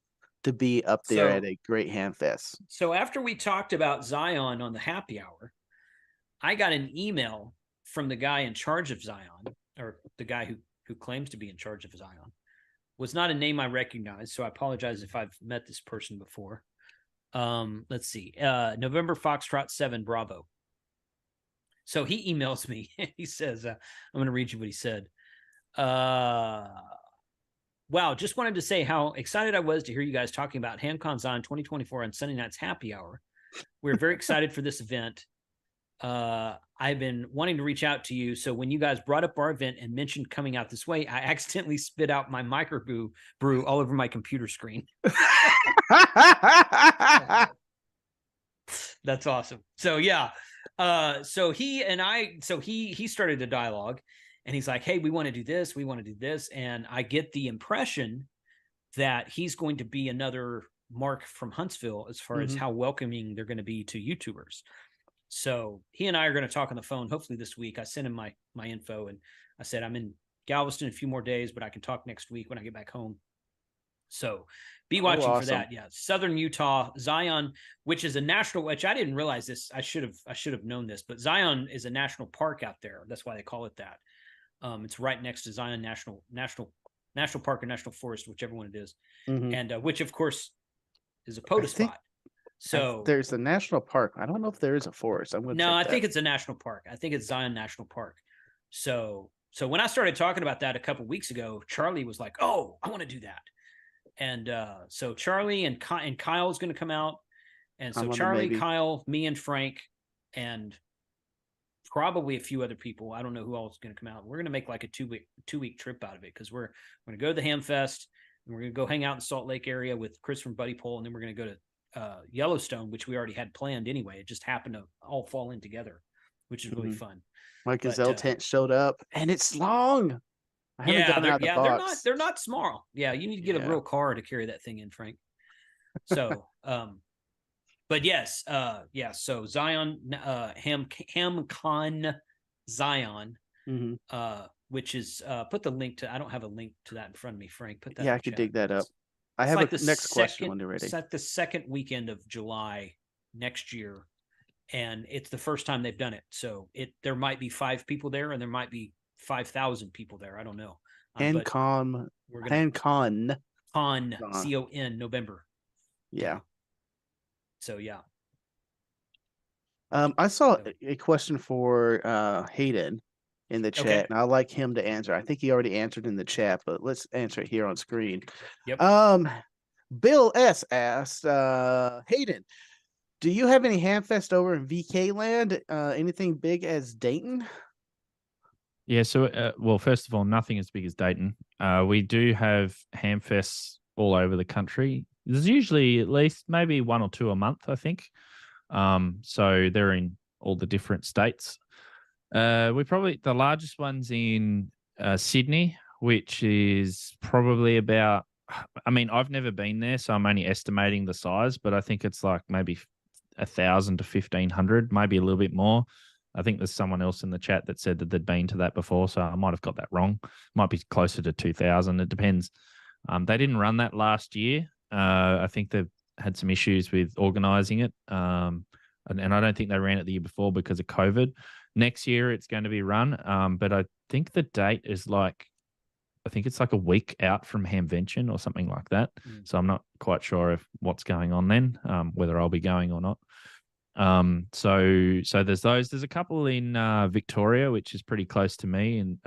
to be up there at a great Hamfest. So after we talked about Zion on the happy hour, I got an email from the guy in charge of Zion, or the guy who claims to be in charge of Zion. Was not a name I recognize, so I apologize if I've met this person before. Let's see. November Foxtrot 7 Bravo. So he emails me. He says, I'm going to read you what he said. Wow, just wanted to say how excited I was to hear you guys talking about HamCon Zion 2024 on Sunday Night's Happy Hour. We're very excited for this event. I've been wanting to reach out to you. So when you guys brought up our event and mentioned coming out this way, I accidentally spit out my microbrew all over my computer screen. That's awesome. So yeah. So he started a dialogue and he's like, hey, we want to do this. We want to do this. And I get the impression that he's going to be another Mark from Huntsville as far as how welcoming they're going to be to YouTubers. So he and I are going to talk on the phone, hopefully this week. I sent him my info and I said, I'm in Galveston a few more days, but I can talk next week when I get back home. So be watching for that. Yeah. Southern Utah, Zion, which is a national, which I didn't realize this. I should have known this, but Zion is a national park out there. That's why they call it that. It's right next to Zion National Park or National Forest, whichever one it is. And which of course is a POTA spot. So there's a national park. I don't know if there is a forest. I think it's a national park. I think it's Zion National Park. So when I started talking about that a couple of weeks ago, Charlie was like, "Oh, I want to do that." And so Charlie and Kyle is going to come out. And so Charlie, Kyle, me and Frank, and probably a few other people. I don't know who else is going to come out. We're going to make like a two-week trip out of it because we're going to go to the Hamfest and we're going to go hang out in the Salt Lake area with Chris from Buddy Pole, and then we're going to go to Yellowstone, which we already had planned anyway. It just happened to all fall in together, which is really fun. My gazelle tent showed up, and it's long. They're not small. Yeah, you need to get a real car to carry that thing in, Frank. So, but yes, So Zion, HamCon Zion, which is put the link to. I don't have a link to that in front of me, Frank. Put that. Yeah, I could dig that up. I have the next question when you're ready. It's like the second weekend of July next year, and it's the first time they've done it. So there might be 5 people there, and there might be 5,000 people there. I don't know. But we're gonna Con CON November. Yeah. So yeah. I saw a question for Hayden in the chat, and I'd like him to answer. I think he already answered in the chat, but let's answer it here on screen. Yep. Bill S asked, Hayden, do you have any Hamfest over in VK land? Anything big as Dayton? Yeah, so well, first of all, nothing as big as Dayton. We do have Hamfests all over the country. There's usually at least maybe 1 or 2 a month, I think. So they're in all the different states. The largest one's in Sydney, which is probably about, I mean, I've never been there, so I'm only estimating the size, but I think it's like maybe 1,000 to 1,500, maybe a little bit more. I think there's someone else in the chat that said that they'd been to that before, so I might have got that wrong. Might be closer to 2,000. It depends. They didn't run that last year. I think they've had some issues with organising it, and I don't think they ran it the year before because of COVID. Next year it's going to be run, but I think the date is like, I think it's like a week out from Hamvention or something like that. So I'm not quite sure of what's going on then, whether I'll be going or not. So there's those. There's a couple in Victoria, which is pretty close to me, and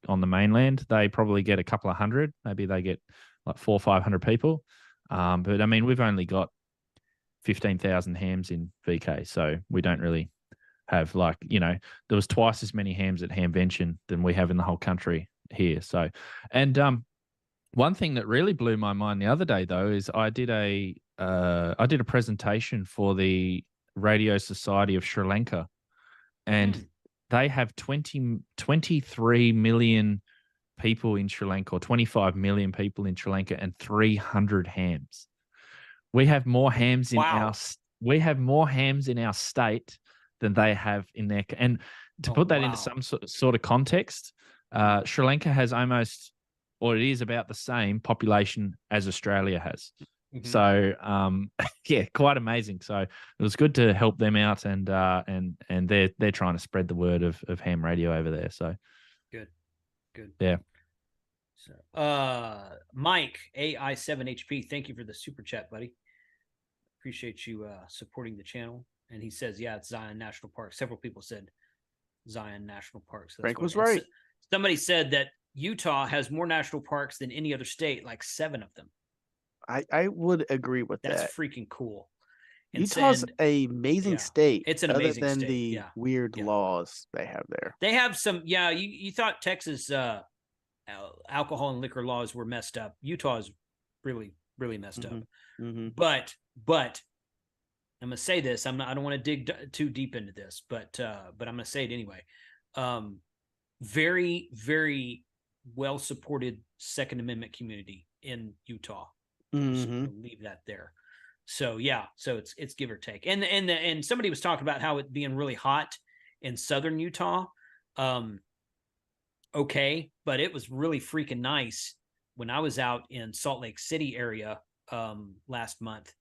on the mainland. They probably get a couple of hundred. Maybe they get like 400 or 500 people. But I mean, we've only got 15,000 hams in VK, so we don't really have, like, you know, there was twice as many hams at Hamvention than we have in the whole country here. So, and one thing that really blew my mind the other day though is I did a presentation for the Radio Society of Sri Lanka, and they have 23 million people in Sri Lanka, or 25 million people in Sri Lanka, and 300 hams. We have more hams in we have more hams in our state than they have in their. And to put that into some sort of context, Sri Lanka has almost, or it is about the same population as Australia has. So, yeah, quite amazing. So it was good to help them out, and they're trying to spread the word of ham radio over there. So good. Yeah. So, Mike AI7HP, thank you for the super chat, buddy. Appreciate you supporting the channel. And he says, yeah, it's Zion National Park. Several people said Zion National Park. So Frank was right. Somebody said that Utah has more national parks than any other state, like 7 of them. I would agree with that. That's freaking cool. Utah's an amazing state. It's an amazing other than state. the weird laws they have there. They have some, you thought Texas alcohol and liquor laws were messed up. Utah is really, really messed up. But I'm gonna say this. I don't want to dig too deep into this, but I'm gonna say it anyway. Very, very well supported Second Amendment community in Utah. Just leave that there. So yeah, so it's give or take. And somebody was talking about how it being really hot in southern Utah. Okay, but it was really freaking nice when I was out in Salt Lake City area last month,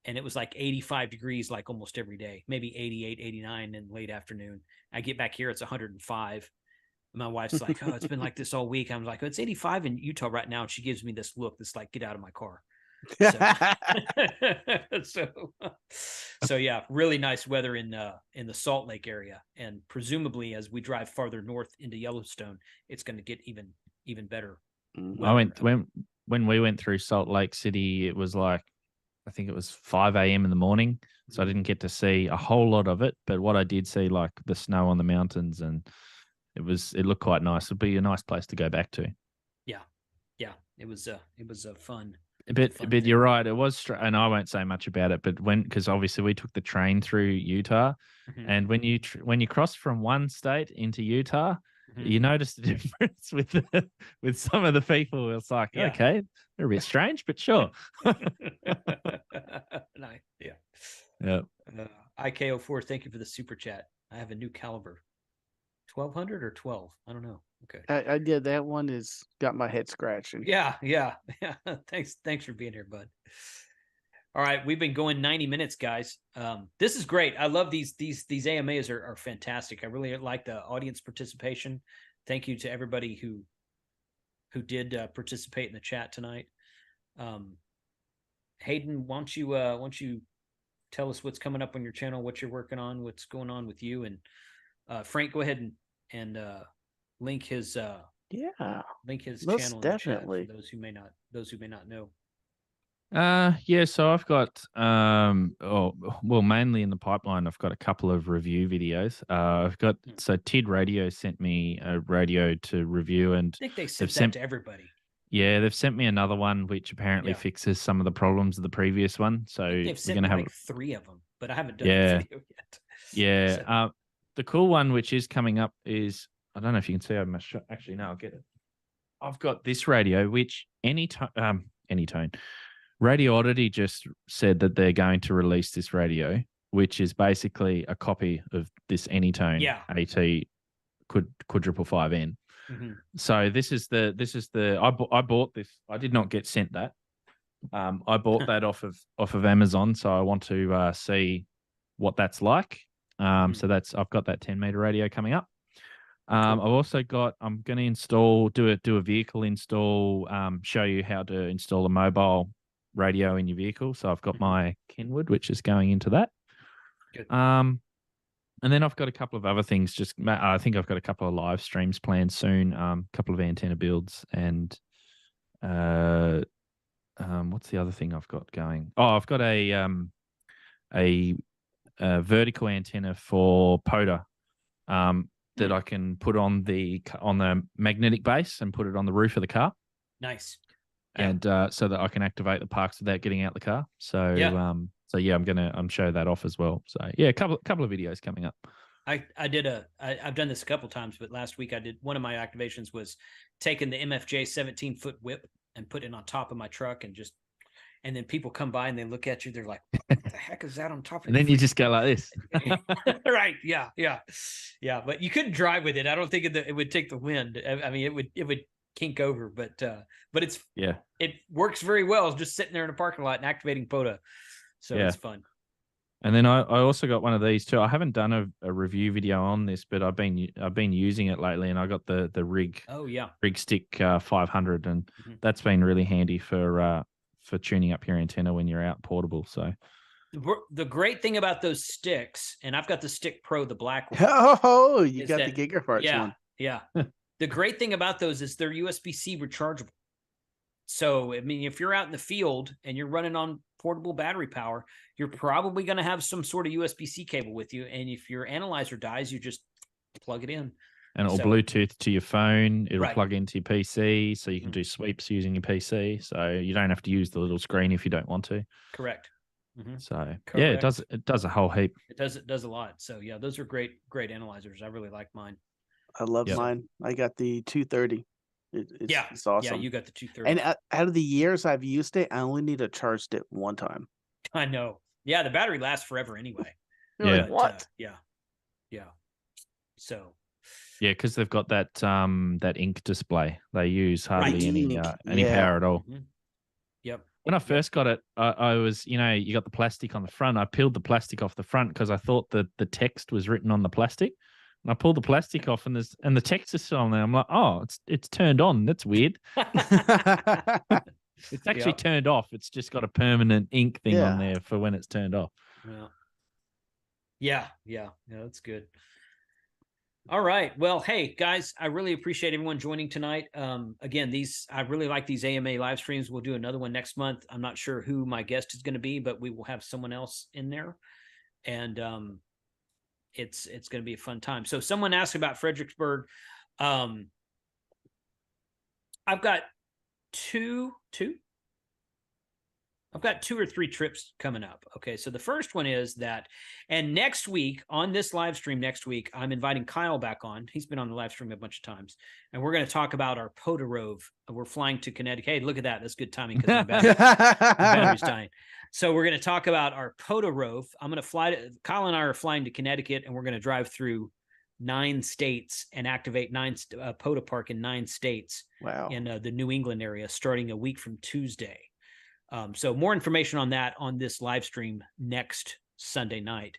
and it was like 85 degrees like almost every day, maybe 88, 89 in late afternoon. I get back here, it's 105. My wife's like, oh, it's been like this all week. I'm like, oh, it's 85 in Utah right now. And she gives me this look that's like, get out of my car. So yeah, really nice weather in the Salt Lake area. And presumably as we drive farther north into Yellowstone, it's going to get even better. When we went through Salt Lake City, it was like, I think it was 5 a.m. in the morning. So I didn't get to see a whole lot of it. But what I did see, like the snow on the mountains, and it looked quite nice. It'd be a nice place to go back to. Yeah. It was fun. But you're right. It was, and I won't say much about it, but because obviously we took the train through Utah, and when you cross from one state into Utah, you notice the difference with some of the people. It's like, okay, they're a bit strange, but sure. Nice. Yeah. IK04, thank you for the super chat. I have a new caliber. 1200 or 12? I don't know. Okay. I did. That one has got my head scratching. Yeah. Thanks for being here, bud. All right, we've been going 90 minutes, guys. This is great. I love these AMAs are fantastic. I really like the audience participation. Thank you to everybody who did participate in the chat tonight. Hayden, why don't you tell us what's coming up on your channel, what you're working on, what's going on with you, and Frank, go ahead and link his channel in the chat for those who may not know. Yeah, so I've got mainly in the pipeline, I've got a couple of review videos. I've got TID Radio sent me a radio to review, and I think they sent that to everybody. Yeah, they've sent me another one which apparently fixes some of the problems of the previous one. So they've sent me like 3 of them, but I haven't done the video yet. Yeah. The cool one which is coming up is, I don't know if you can see, actually no, I'll get it. I've got this radio which Anytone Radio Oddity just said that they're going to release this radio, which is basically a copy of this Anytone AT quadruple 5N. Mm-hmm. So this is the I bought this. I did not get sent that. I bought that off of Amazon. So I want to see what that's like. So I've got that 10-meter radio coming up. I've also got, I'm going to install, do a vehicle install, show you how to install a mobile radio in your vehicle. So I've got my Kenwood, which is going into that. Good. And then I've got a couple of other things. I think I've got a couple of live streams planned soon. A couple of antenna builds, and what's the other thing I've got going? Oh, I've got a vertical antenna for POTA that I can put on the magnetic base and put it on the roof of the car. Nice. And so that I can activate the parks without getting out the car. So I'm show that off as well. So yeah, a couple of videos coming up. I've done this a couple times, but last week I did one of my activations was taking the MFJ 17-foot whip and putting it on top of my truck, and then people come by and they look at you, they're like, what the heck is that on top of and then you just go like this. Right. Yeah. But you couldn't drive with it. I don't think it would take the wind. I mean, it would kink over, but it works very well just sitting there in a parking lot and activating POTA. So it's fun. And then I also got one of these too. I haven't done a review video on this, but I've been using it lately, and I got the rig. Oh yeah. Rig Stick 500, and that's been really handy for tuning up your antenna when you're out portable. So the great thing about those sticks, and I've got the Stick Pro, the black one. Oh, you got the gigahertz one. Yeah. The great thing about those is they're USB-C rechargeable. So, I mean, if you're out in the field and you're running on portable battery power, you're probably going to have some sort of USB-C cable with you. And if your analyzer dies, you just plug it in. And it'll Bluetooth to your phone. It'll plug into your PC, so you can do sweeps using your PC. So you don't have to use the little screen if you don't want to. Correct. So yeah, it does a whole heap. It does a lot. So yeah, those are great analyzers. I really like mine. I love mine. I got the 230. It's awesome. Yeah, you got the 230. And out of the years I've used it, I only need to charge it one time. I know. Yeah, the battery lasts forever anyway. Yeah. What? Yeah. So. Yeah, because they've got that ink display. They use hardly any power at all. Yep. When I first got it, I was, you got the plastic on the front. I peeled the plastic off the front because I thought that the text was written on the plastic. And I pulled the plastic off, and the text is still on there. I'm like, oh, it's turned on. That's weird. It's actually turned off. It's just got a permanent ink thing on there for when it's turned off. Yeah, that's good. All right. Well, hey guys, I really appreciate everyone joining tonight. Again, I really like these AMA live streams. We'll do another one next month. I'm not sure who my guest is going to be, but we will have someone else in there, and it's going to be a fun time. So someone asked about Fredericksburg. I've got two or three trips coming up. Okay. So the first one is that, and next week on this live stream I'm inviting Kyle back on. He's been on the live stream a bunch of times, and we're going to talk about our POTA Rove. We're flying to Connecticut. Hey, look at that. That's good timing because my battery's dying. So we're going to talk about our POTA Rove. Kyle and I are flying to Connecticut, and we're going to drive through 9 states and activate 9 POTA Park in 9 states. Wow. In the New England area, starting a week from Tuesday. So more information on that on this live stream next Sunday night.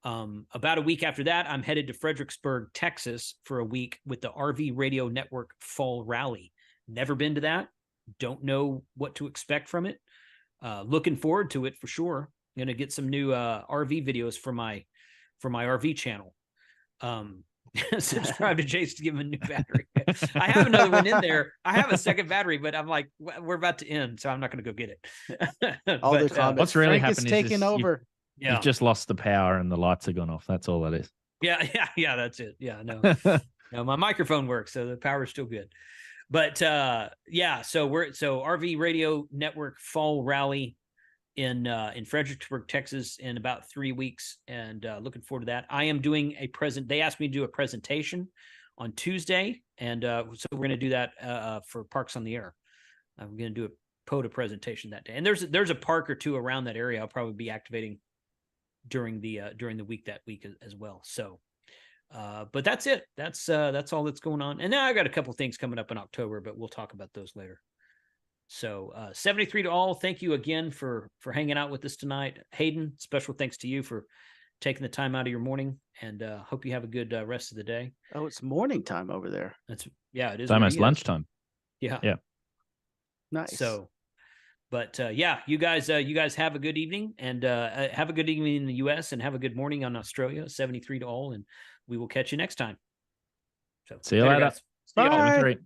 About a week after that, I'm headed to Fredericksburg, Texas for a week with the RV Radio Network Fall Rally. Never been to that. Don't know what to expect from it. Looking forward to it for sure. Going to get some new RV videos for my RV channel. Subscribe to Jace to give him a new battery. I have another one in there. I have a second battery, but I'm like, we're about to end, so I'm not going to go get it. All the comments. What's really Frank happened is taking over. You've just lost the power and the lights have gone off. That's all that is. Yeah. That's it. Yeah, no, no, my microphone works, so the power's still good. But so RV Radio Network Fall Rally in Fredericksburg, Texas, in about 3 weeks, and looking forward to that. I am doing They asked me to do a presentation on Tuesday, and so we're going to do that for Parks on the Air. I'm going to do a POTA presentation that day, and there's a park or two around that area I'll probably be activating during the week that week as well. So, but that's it. That's all that's going on. And now I got a couple things coming up in October, but we'll talk about those later. So 73 to all. Thank you again for hanging out with us tonight. Hayden, special thanks to you for taking the time out of your morning, and hope you have a good rest of the day. Oh, it's morning time over there. It is. It's almost lunchtime. Yeah. Nice. So, but you guys have a good evening, and have a good evening in the US, and have a good morning on Australia. 73 to all, and we will catch you next time. So see you later. Guys. See you all. Bye.